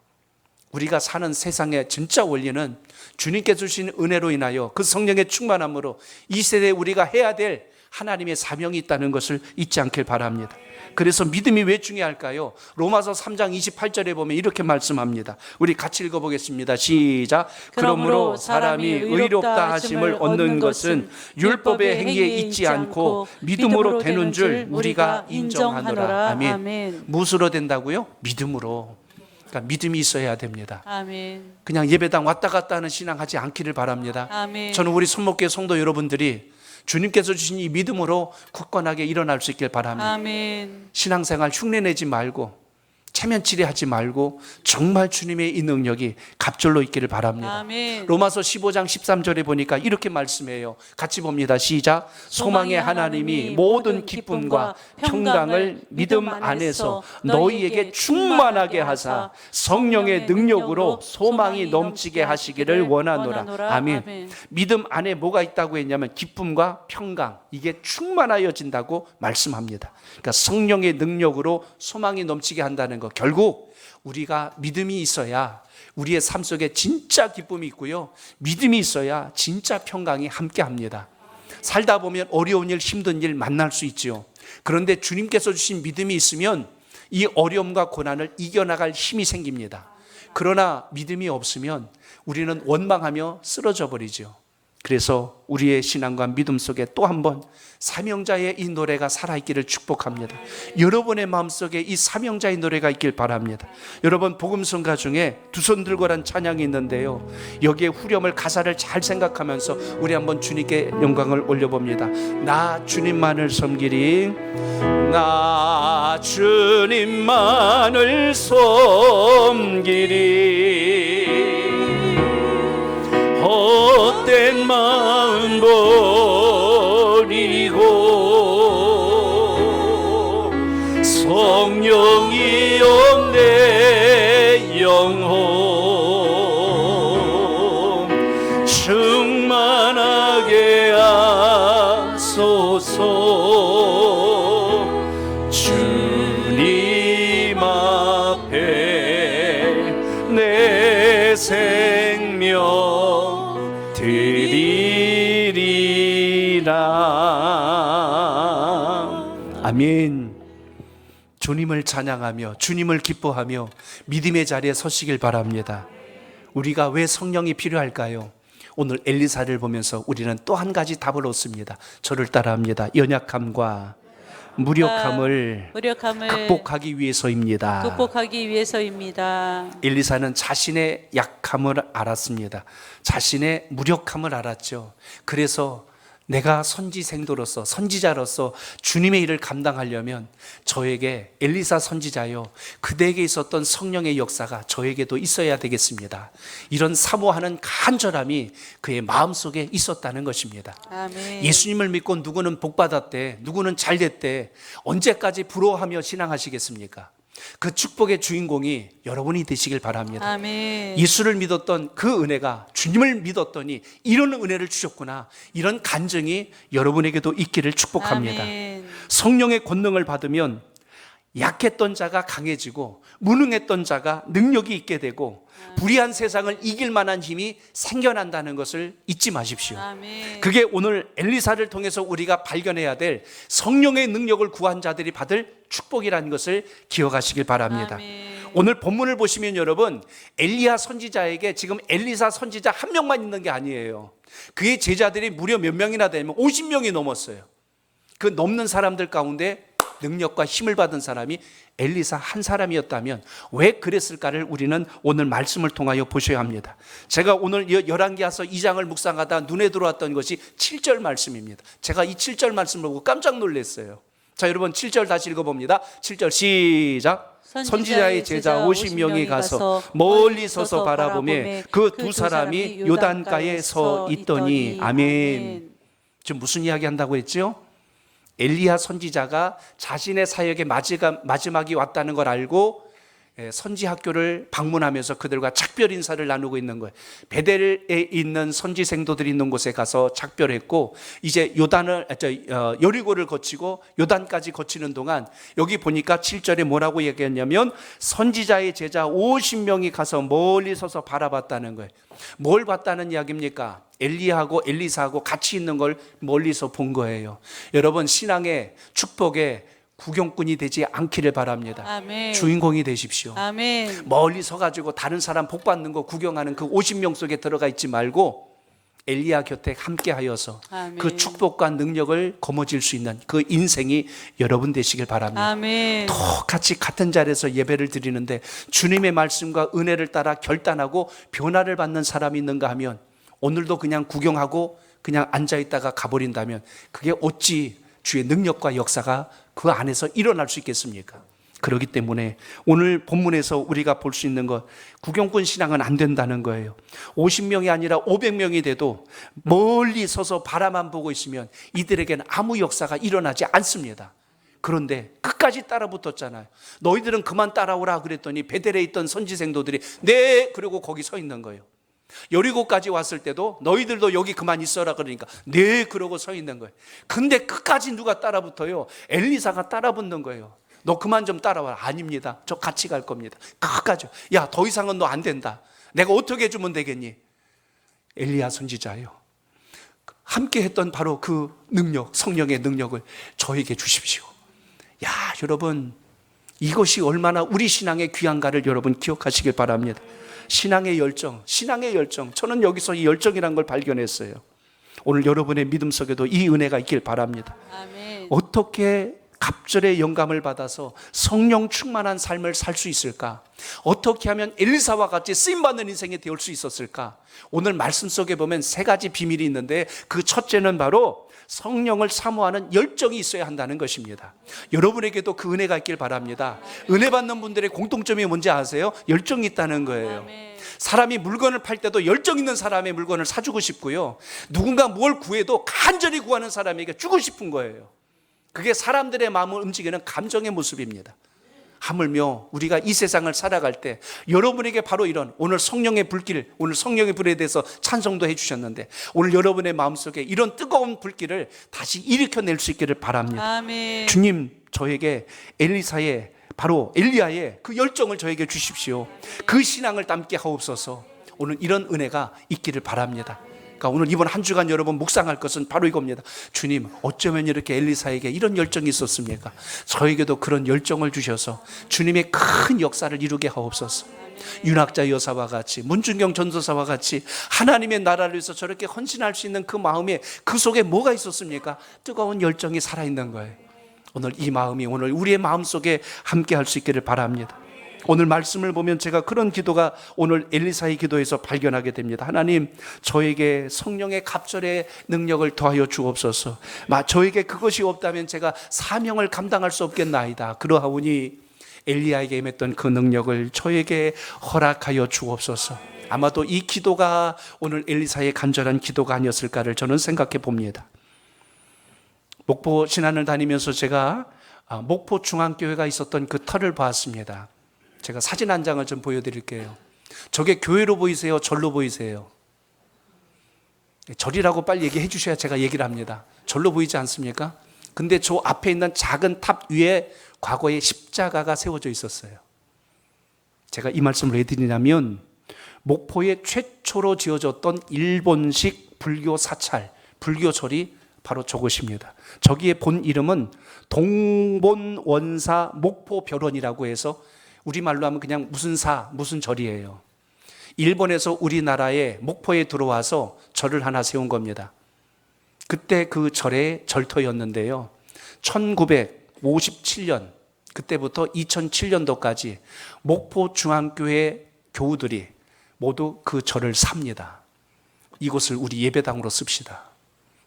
우리가 사는 세상의 진짜 원리는 주님께 주신 은혜로 인하여 그 성령의 충만함으로 이 세대에 우리가 해야 될 하나님의 사명이 있다는 것을 잊지 않길 바랍니다. 그래서 믿음이 왜 중요할까요? 로마서 3장 28절에 보면 이렇게 말씀합니다. 우리 같이 읽어보겠습니다. 시작. 그러므로 사람이 의롭다 하심을 얻는 것은 율법의 행위에 있지 않고 믿음으로 되는 줄 우리가 인정하노라. 아멘. 무엇으로 된다고요? 믿음으로. 그러니까 믿음이 있어야 됩니다. 아멘. 그냥 예배당 왔다 갔다 하는 신앙하지 않기를 바랍니다. 아멘. 저는 우리 손목교회 성도 여러분들이 주님께서 주신 이 믿음으로 굳건하게 일어날 수 있길 바랍니다. 아멘. 신앙생활 흉내내지 말고 체면치레하지 말고 정말 주님의 이 능력이 갑절로 있기를 바랍니다. 아멘. 로마서 15장 13절에 보니까 이렇게 말씀해요. 같이 봅니다. 시작. 소망의 하나님이 모든 기쁨과 평강을 믿음 안에서 너희에게 충만하게 하사 성령의 능력으로 소망이 넘치게 하시기를 원하노라. 아멘. 믿음 안에 뭐가 있다고 했냐면 기쁨과 평강, 이게 충만하여진다고 말씀합니다. 그러니까 성령의 능력으로 소망이 넘치게 한다는 거, 결국 우리가 믿음이 있어야 우리의 삶 속에 진짜 기쁨이 있고요, 믿음이 있어야 진짜 평강이 함께합니다. 살다 보면 어려운 일, 힘든 일 만날 수 있지요. 그런데 주님께서 주신 믿음이 있으면 이 어려움과 고난을 이겨나갈 힘이 생깁니다. 그러나 믿음이 없으면 우리는 원망하며 쓰러져 버리죠. 그래서 우리의 신앙과 믿음 속에 또 한 번 사명자의 이 노래가 살아있기를 축복합니다. 여러분의 마음속에 이 사명자의 노래가 있길 바랍니다. 여러분, 복음성가 중에 두 손 들고란 찬양이 있는데요, 여기에 후렴을, 가사를 잘 생각하면서 우리 한번 주님께 영광을 올려봅니다. 나 주님만을 섬기리, 나 주님만을 섬기리, 헛된 마음 버리고 성령이여 내 영혼 충만하게 하소서. 주님 앞에 내 생명 드리리라. 아멘. 주님을 찬양하며 주님을 기뻐하며 믿음의 자리에 서시길 바랍니다. 우리가 왜 성령이 필요할까요? 오늘 엘리사를 보면서 우리는 또 한 가지 답을 얻습니다. 저를 따라합니다. 연약함과 무력함을 극복하기 위해서입니다. 극복하기 위해서입니다. 엘리사는 자신의 약함을 알았습니다. 자신의 무력함을 알았죠. 그래서 내가 선지생도로서, 선지자로서 주님의 일을 감당하려면 저에게, 엘리사 선지자요, 그대에게 있었던 성령의 역사가 저에게도 있어야 되겠습니다. 이런 사모하는 간절함이 그의 마음속에 있었다는 것입니다. 아멘. 예수님을 믿고 누구는 복받았대, 누구는 잘됐대, 언제까지 부러워하며 신앙하시겠습니까? 그 축복의 주인공이 여러분이 되시길 바랍니다. 아멘. 예수를 믿었던 그 은혜가, 주님을 믿었더니 이런 은혜를 주셨구나, 이런 간증이 여러분에게도 있기를 축복합니다. 아멘. 성령의 권능을 받으면 약했던 자가 강해지고 무능했던 자가 능력이 있게 되고 불의한 세상을 이길 만한 힘이 생겨난다는 것을 잊지 마십시오. 아멘. 그게 오늘 엘리사를 통해서 우리가 발견해야 될 성령의 능력을 구한 자들이 받을 축복이라는 것을 기억하시길 바랍니다. 아멘. 오늘 본문을 보시면 여러분, 엘리야 선지자에게 지금 엘리사 선지자 한 명만 있는 게 아니에요. 그의 제자들이 무려 몇 명이나 되면 50명이 넘었어요. 그 넘는 사람들 가운데 능력과 힘을 받은 사람이 엘리사 한 사람이었다면 왜 그랬을까를 우리는 오늘 말씀을 통하여 보셔야 합니다. 제가 오늘 열왕기하서 2장을 묵상하다 눈에 들어왔던 것이 7절 말씀입니다. 제가 이 7절 말씀을 보고 깜짝 놀랐어요. 자, 여러분 7절 다시 읽어봅니다. 7절 시작. 선지자의 제자 50명이 가서 멀리 서서 바라보매 그 두 사람이 요단가에 서 있더니. 아멘. 지금 무슨 이야기 한다고 했죠? 엘리야 선지자가 자신의 사역의 마지막이 왔다는 걸 알고 선지 학교를 방문하면서 그들과 작별 인사를 나누고 있는 거예요. 베델에 있는 선지 생도들이 있는 곳에 가서 작별했고, 이제 여리고를 거치고 요단까지 거치는 동안 여기 보니까 7절에 뭐라고 얘기했냐면 선지자의 제자 50명이 가서 멀리 서서 바라봤다는 거예요. 뭘 봤다는 이야기입니까? 엘리야하고 엘리사하고 같이 있는 걸 멀리서 본 거예요. 여러분, 신앙의 축복에 구경꾼이 되지 않기를 바랍니다. 아멘. 주인공이 되십시오. 아멘. 멀리 서가지고 다른 사람 복 받는 거 구경하는 그 50명 속에 들어가 있지 말고 엘리야 곁에 함께 하여서 아멘. 그 축복과 능력을 거머쥘 수 있는 그 인생이 여러분 되시길 바랍니다. 아멘. 똑같이 같은 자리에서 예배를 드리는데 주님의 말씀과 은혜를 따라 결단하고 변화를 받는 사람이 있는가 하면 오늘도 그냥 구경하고 그냥 앉아있다가 가버린다면 그게 어찌 주의 능력과 역사가 그 안에서 일어날 수 있겠습니까? 그렇기 때문에 오늘 본문에서 우리가 볼 수 있는 것, 구경꾼 신앙은 안 된다는 거예요. 50명이 아니라 500명이 돼도 멀리 서서 바라만 보고 있으면 이들에게는 아무 역사가 일어나지 않습니다. 그런데 끝까지 따라붙었잖아요. 너희들은 그만 따라오라 그랬더니 베델에 있던 선지생도들이 네 그러고 거기 서 있는 거예요. 여리고까지 왔을 때도 너희들도 여기 그만 있어라 그러니까 네 그러고 서 있는 거예요. 근데 끝까지 누가 따라붙어요? 엘리사가 따라붙는 거예요. 너 그만 좀 따라와. 아닙니다. 저 같이 갈 겁니다. 끝까지. 야, 더 이상은 너 안 된다. 내가 어떻게 해주면 되겠니? 엘리야 선지자요, 함께 했던 바로 그 능력, 성령의 능력을 저에게 주십시오. 야, 여러분, 이것이 얼마나 우리 신앙의 귀한가를 여러분 기억하시길 바랍니다. 신앙의 열정, 신앙의 열정. 저는 여기서 이 열정이라는 걸 발견했어요. 오늘 여러분의 믿음 속에도 이 은혜가 있길 바랍니다. 아멘. 어떻게 갑절의 영감을 받아서 성령 충만한 삶을 살 수 있을까? 어떻게 하면 엘리사와 같이 쓰임받는 인생이 되올 수 있었을까? 오늘 말씀 속에 보면 세 가지 비밀이 있는데 그 첫째는 바로 성령을 사모하는 열정이 있어야 한다는 것입니다. 여러분에게도 그 은혜가 있길 바랍니다. 은혜 받는 분들의 공통점이 뭔지 아세요? 열정이 있다는 거예요. 아멘. 사람이 물건을 팔 때도 열정 있는 사람의 물건을 사주고 싶고요, 누군가 뭘 구해도 간절히 구하는 사람에게 주고 싶은 거예요. 그게 사람들의 마음을 움직이는 감정의 모습입니다. 하물며 우리가 이 세상을 살아갈 때 여러분에게 바로 이런 오늘 성령의 불길, 오늘 성령의 불에 대해서 찬송도 해주셨는데 오늘 여러분의 마음속에 이런 뜨거운 불길을 다시 일으켜낼 수 있기를 바랍니다. 아멘. 주님, 저에게 엘리사의 바로 엘리야의 그 열정을 저에게 주십시오. 그 신앙을 담게 하옵소서. 오늘 이런 은혜가 있기를 바랍니다. 그러니까 오늘 이번 한 주간 여러분 묵상할 것은 바로 이겁니다. 주님, 어쩌면 이렇게 엘리사에게 이런 열정이 있었습니까? 저에게도 그런 열정을 주셔서 주님의 큰 역사를 이루게 하옵소서. 윤학자 여사와 같이, 문준경 전도사와 같이 하나님의 나라를 위해서 저렇게 헌신할 수 있는 그 마음에 그 속에 뭐가 있었습니까? 뜨거운 열정이 살아있는 거예요. 오늘 이 마음이 오늘 우리의 마음속에 함께 할 수 있기를 바랍니다. 오늘 말씀을 보면 제가 그런 기도가 오늘 엘리사의 기도에서 발견하게 됩니다. 하나님, 저에게 성령의 갑절의 능력을 더하여 주옵소서. 저에게 그것이 없다면 제가 사명을 감당할 수 없겠나이다. 그러하오니 엘리야에게 임했던 그 능력을 저에게 허락하여 주옵소서. 아마도 이 기도가 오늘 엘리사의 간절한 기도가 아니었을까를 저는 생각해 봅니다. 목포 신안을 다니면서 제가 목포 중앙교회가 있었던 그 터를 봤습니다. 제가 사진 한 장을 좀 보여드릴게요. 저게 교회로 보이세요? 절로 보이세요? 절이라고 빨리 얘기해 주셔야 제가 얘기를 합니다. 절로 보이지 않습니까? 근데 저 앞에 있는 작은 탑 위에 과거에 십자가가 세워져 있었어요. 제가 이 말씀을 왜 드리냐면 목포에 최초로 지어졌던 일본식 불교 사찰, 불교절이 바로 저곳입니다. 저기에 본 이름은 동본원사 목포별원이라고 해서 우리말로 하면 그냥 무슨 사, 무슨 절이에요. 일본에서 우리나라에 목포에 들어와서 절을 하나 세운 겁니다. 그때 그 절의 절터였는데요, 1957년 그때부터 2007년도까지 목포 중앙교회 교우들이 모두 그 절을 삽니다. 이곳을 우리 예배당으로 씁시다.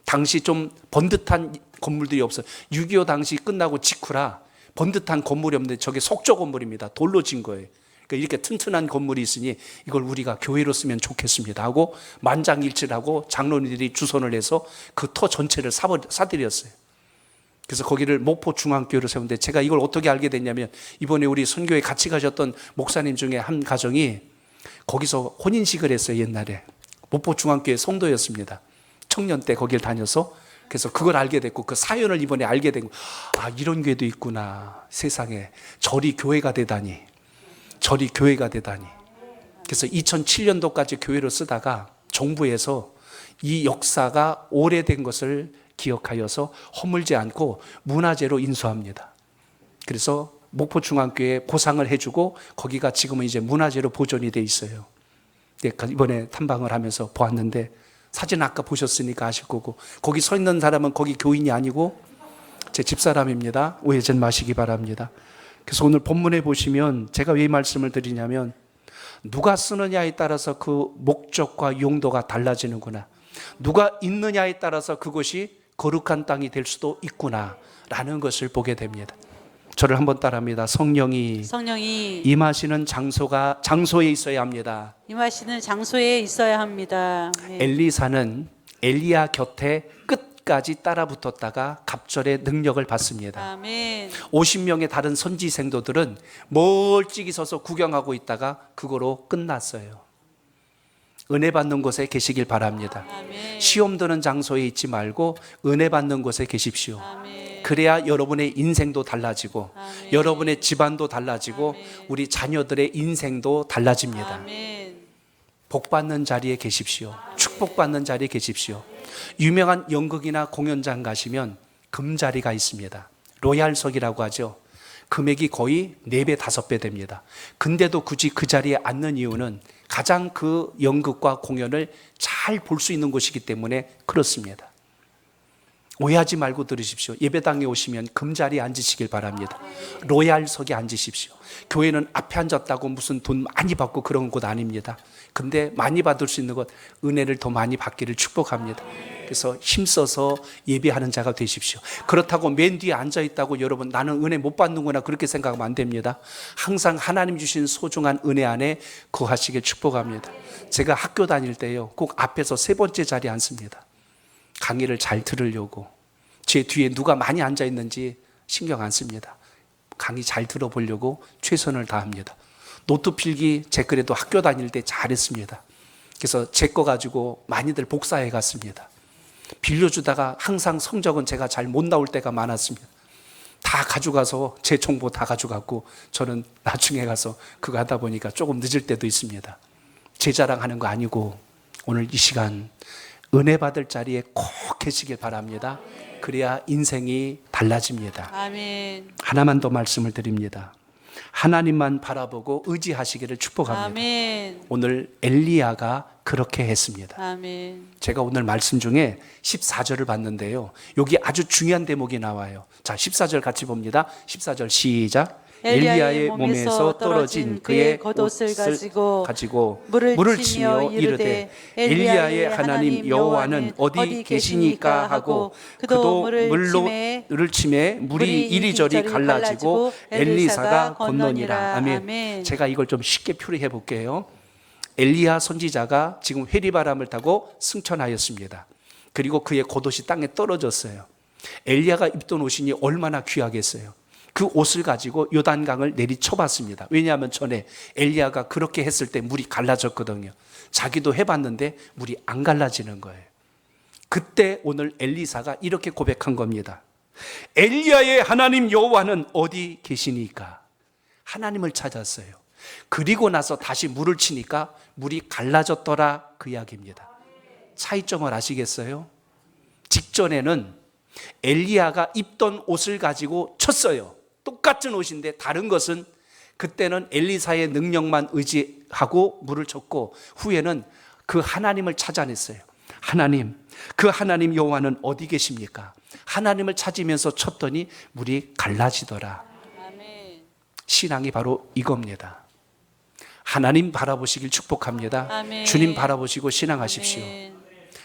당시 좀 번듯한 건물들이 없어요. 6.25 당시 끝나고 직후라 번듯한 건물이 없는데 저게 속조 건물입니다. 돌로 진 거예요. 그러니까 이렇게 튼튼한 건물이 있으니 이걸 우리가 교회로 쓰면 좋겠습니다 하고 만장일치하고 장로님들이 주선을 해서 그 터 전체를 사들였어요. 그래서 거기를 목포 중앙교회로 세웠는데 제가 이걸 어떻게 알게 됐냐면 이번에 우리 선교회 같이 가셨던 목사님 중에 한 가정이 거기서 혼인식을 했어요. 옛날에 목포 중앙교회 성도였습니다. 청년 때 거기를 다녀서 그래서 그걸 알게 됐고 그 사연을 이번에 알게 된 거예요. 아, 이런 교회도 있구나. 세상에 절이 교회가 되다니, 절이 교회가 되다니. 그래서 2007년도까지 교회로 쓰다가 정부에서 이 역사가 오래된 것을 기억하여서 허물지 않고 문화재로 인수합니다. 그래서 목포중앙교회에 보상을 해주고 거기가 지금은 이제 문화재로 보존이 돼 있어요. 이번에 탐방을 하면서 보았는데 사진 아까 보셨으니까 아실 거고, 거기 서 있는 사람은 거기 교인이 아니고 제 집사람입니다. 오해하지 마시기 바랍니다. 그래서 오늘 본문에 보시면 제가 왜 이 말씀을 드리냐면 누가 쓰느냐에 따라서 그 목적과 용도가 달라지는구나. 누가 있느냐에 따라서 그곳이 거룩한 땅이 될 수도 있구나라는 것을 보게 됩니다. 저를 한번 따라합니다. 성령이 임하시는 장소에 있어야 합니다. 임하시는 장소에 있어야 합니다. 네. 엘리사는 엘리야 곁에 끝까지 따라붙었다가 갑절의 능력을 받습니다. 아멘. 50명의 다른 선지 생도들은 멀찍이 서서 구경하고 있다가 그거로 끝났어요. 은혜 받는 곳에 계시길 바랍니다. 아멘. 시험 드는 장소에 있지 말고 은혜 받는 곳에 계십시오. 아멘. 그래야 여러분의 인생도 달라지고 아멘. 여러분의 집안도 달라지고 우리 자녀들의 인생도 달라집니다. 아멘. 복 받는 자리에 계십시오. 축복 받는 자리에 계십시오. 유명한 연극이나 공연장 가시면 금자리가 있습니다. 로얄석이라고 하죠. 금액이 거의 4배, 5배 됩니다. 근데도 굳이 그 자리에 앉는 이유는 가장 그 연극과 공연을 잘 볼 수 있는 곳이기 때문에 그렇습니다. 오해하지 말고 들으십시오. 예배당에 오시면 금자리에 앉으시길 바랍니다. 로얄석에 앉으십시오. 교회는 앞에 앉았다고 무슨 돈 많이 받고 그런 곳 아닙니다. 근데 많이 받을 수 있는 것, 은혜를 더 많이 받기를 축복합니다. 그래서 힘써서 예배하는 자가 되십시오. 그렇다고 맨 뒤에 앉아있다고 여러분 나는 은혜 못 받는구나 그렇게 생각하면 안 됩니다. 항상 하나님 주신 소중한 은혜 안에 거하시길 축복합니다. 제가 학교 다닐 때요 꼭 앞에서 3번째 자리에 앉습니다. 강의를 잘 들으려고. 제 뒤에 누가 많이 앉아있는지 신경 안 씁니다. 강의 잘 들어보려고 최선을 다합니다. 노트 필기 제 그래도 학교 다닐 때 잘했습니다. 그래서 제 거 가지고 많이들 복사해 갔습니다. 빌려주다가 항상 성적은 제가 잘 못 나올 때가 많았습니다. 다 가져가서 제 정보 다 가져갔고 저는 나중에 가서 그거 하다 보니까 조금 늦을 때도 있습니다. 제 자랑하는 거 아니고 오늘 이 시간 은혜 받을 자리에 꼭 계시길 바랍니다. 그래야 인생이 달라집니다. 아멘. 하나만 더 말씀을 드립니다. 하나님만 바라보고 의지하시기를 축복합니다. 아멘. 오늘 엘리야가 그렇게 했습니다. 아멘. 제가 오늘 말씀 중에 14절을 봤는데요. 여기 아주 중요한 대목이 나와요. 자, 14절 같이 봅니다. 14절 시작. 엘리야의 몸에서 떨어진 그의 겉옷을 가지고 물을 치며 이르되 엘리야의 하나님 여호와는 어디 계시니까 하고 그도 물을 치매 물이 이리저리 갈라지고 엘리사가 건너니라. 아멘. 제가 이걸 좀 쉽게 표현해 볼게요. 엘리야 선지자가 지금 회리바람을 타고 승천하였습니다. 그리고 그의 겉옷이 땅에 떨어졌어요. 엘리야가 입던 옷이니 얼마나 귀하겠어요. 그 옷을 가지고 요단강을 내리쳐봤습니다. 왜냐하면 전에 엘리야가 그렇게 했을 때 물이 갈라졌거든요. 자기도 해봤는데 물이 안 갈라지는 거예요. 그때 오늘 엘리사가 이렇게 고백한 겁니다. 엘리야의 하나님 여호와는 어디 계시니까? 하나님을 찾았어요. 그리고 나서 다시 물을 치니까 물이 갈라졌더라 그 이야기입니다. 차이점을 아시겠어요? 직전에는 엘리야가 입던 옷을 가지고 쳤어요. 똑같은 옷인데 다른 것은 그때는 엘리사의 능력만 의지하고 물을 쳤고 후에는 그 하나님을 찾아냈어요. 하나님, 그 하나님 여호와는 어디 계십니까? 하나님을 찾으면서 쳤더니 물이 갈라지더라. 아멘. 신앙이 바로 이겁니다. 하나님 바라보시길 축복합니다. 아멘. 주님 바라보시고 신앙하십시오. 아멘.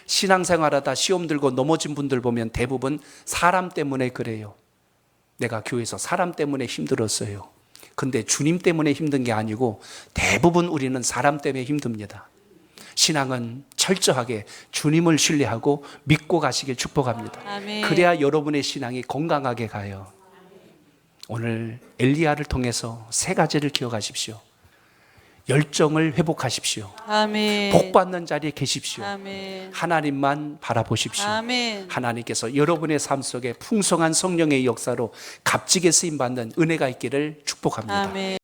신앙생활하다 시험 들고 넘어진 분들 보면 대부분 사람 때문에 그래요. 내가 교회에서 사람 때문에 힘들었어요. 근데 주님 때문에 힘든 게 아니고 대부분 우리는 사람 때문에 힘듭니다. 신앙은 철저하게 주님을 신뢰하고 믿고 가시길 축복합니다. 아멘. 그래야 여러분의 신앙이 건강하게 가요. 오늘 엘리야를 통해서 3가지를 기억하십시오. 열정을 회복하십시오. 아멘. 복 받는 자리에 계십시오. 아멘. 하나님만 바라보십시오. 아멘. 하나님께서 여러분의 삶 속에 풍성한 성령의 역사로 값지게 쓰임 받는 은혜가 있기를 축복합니다. 아멘.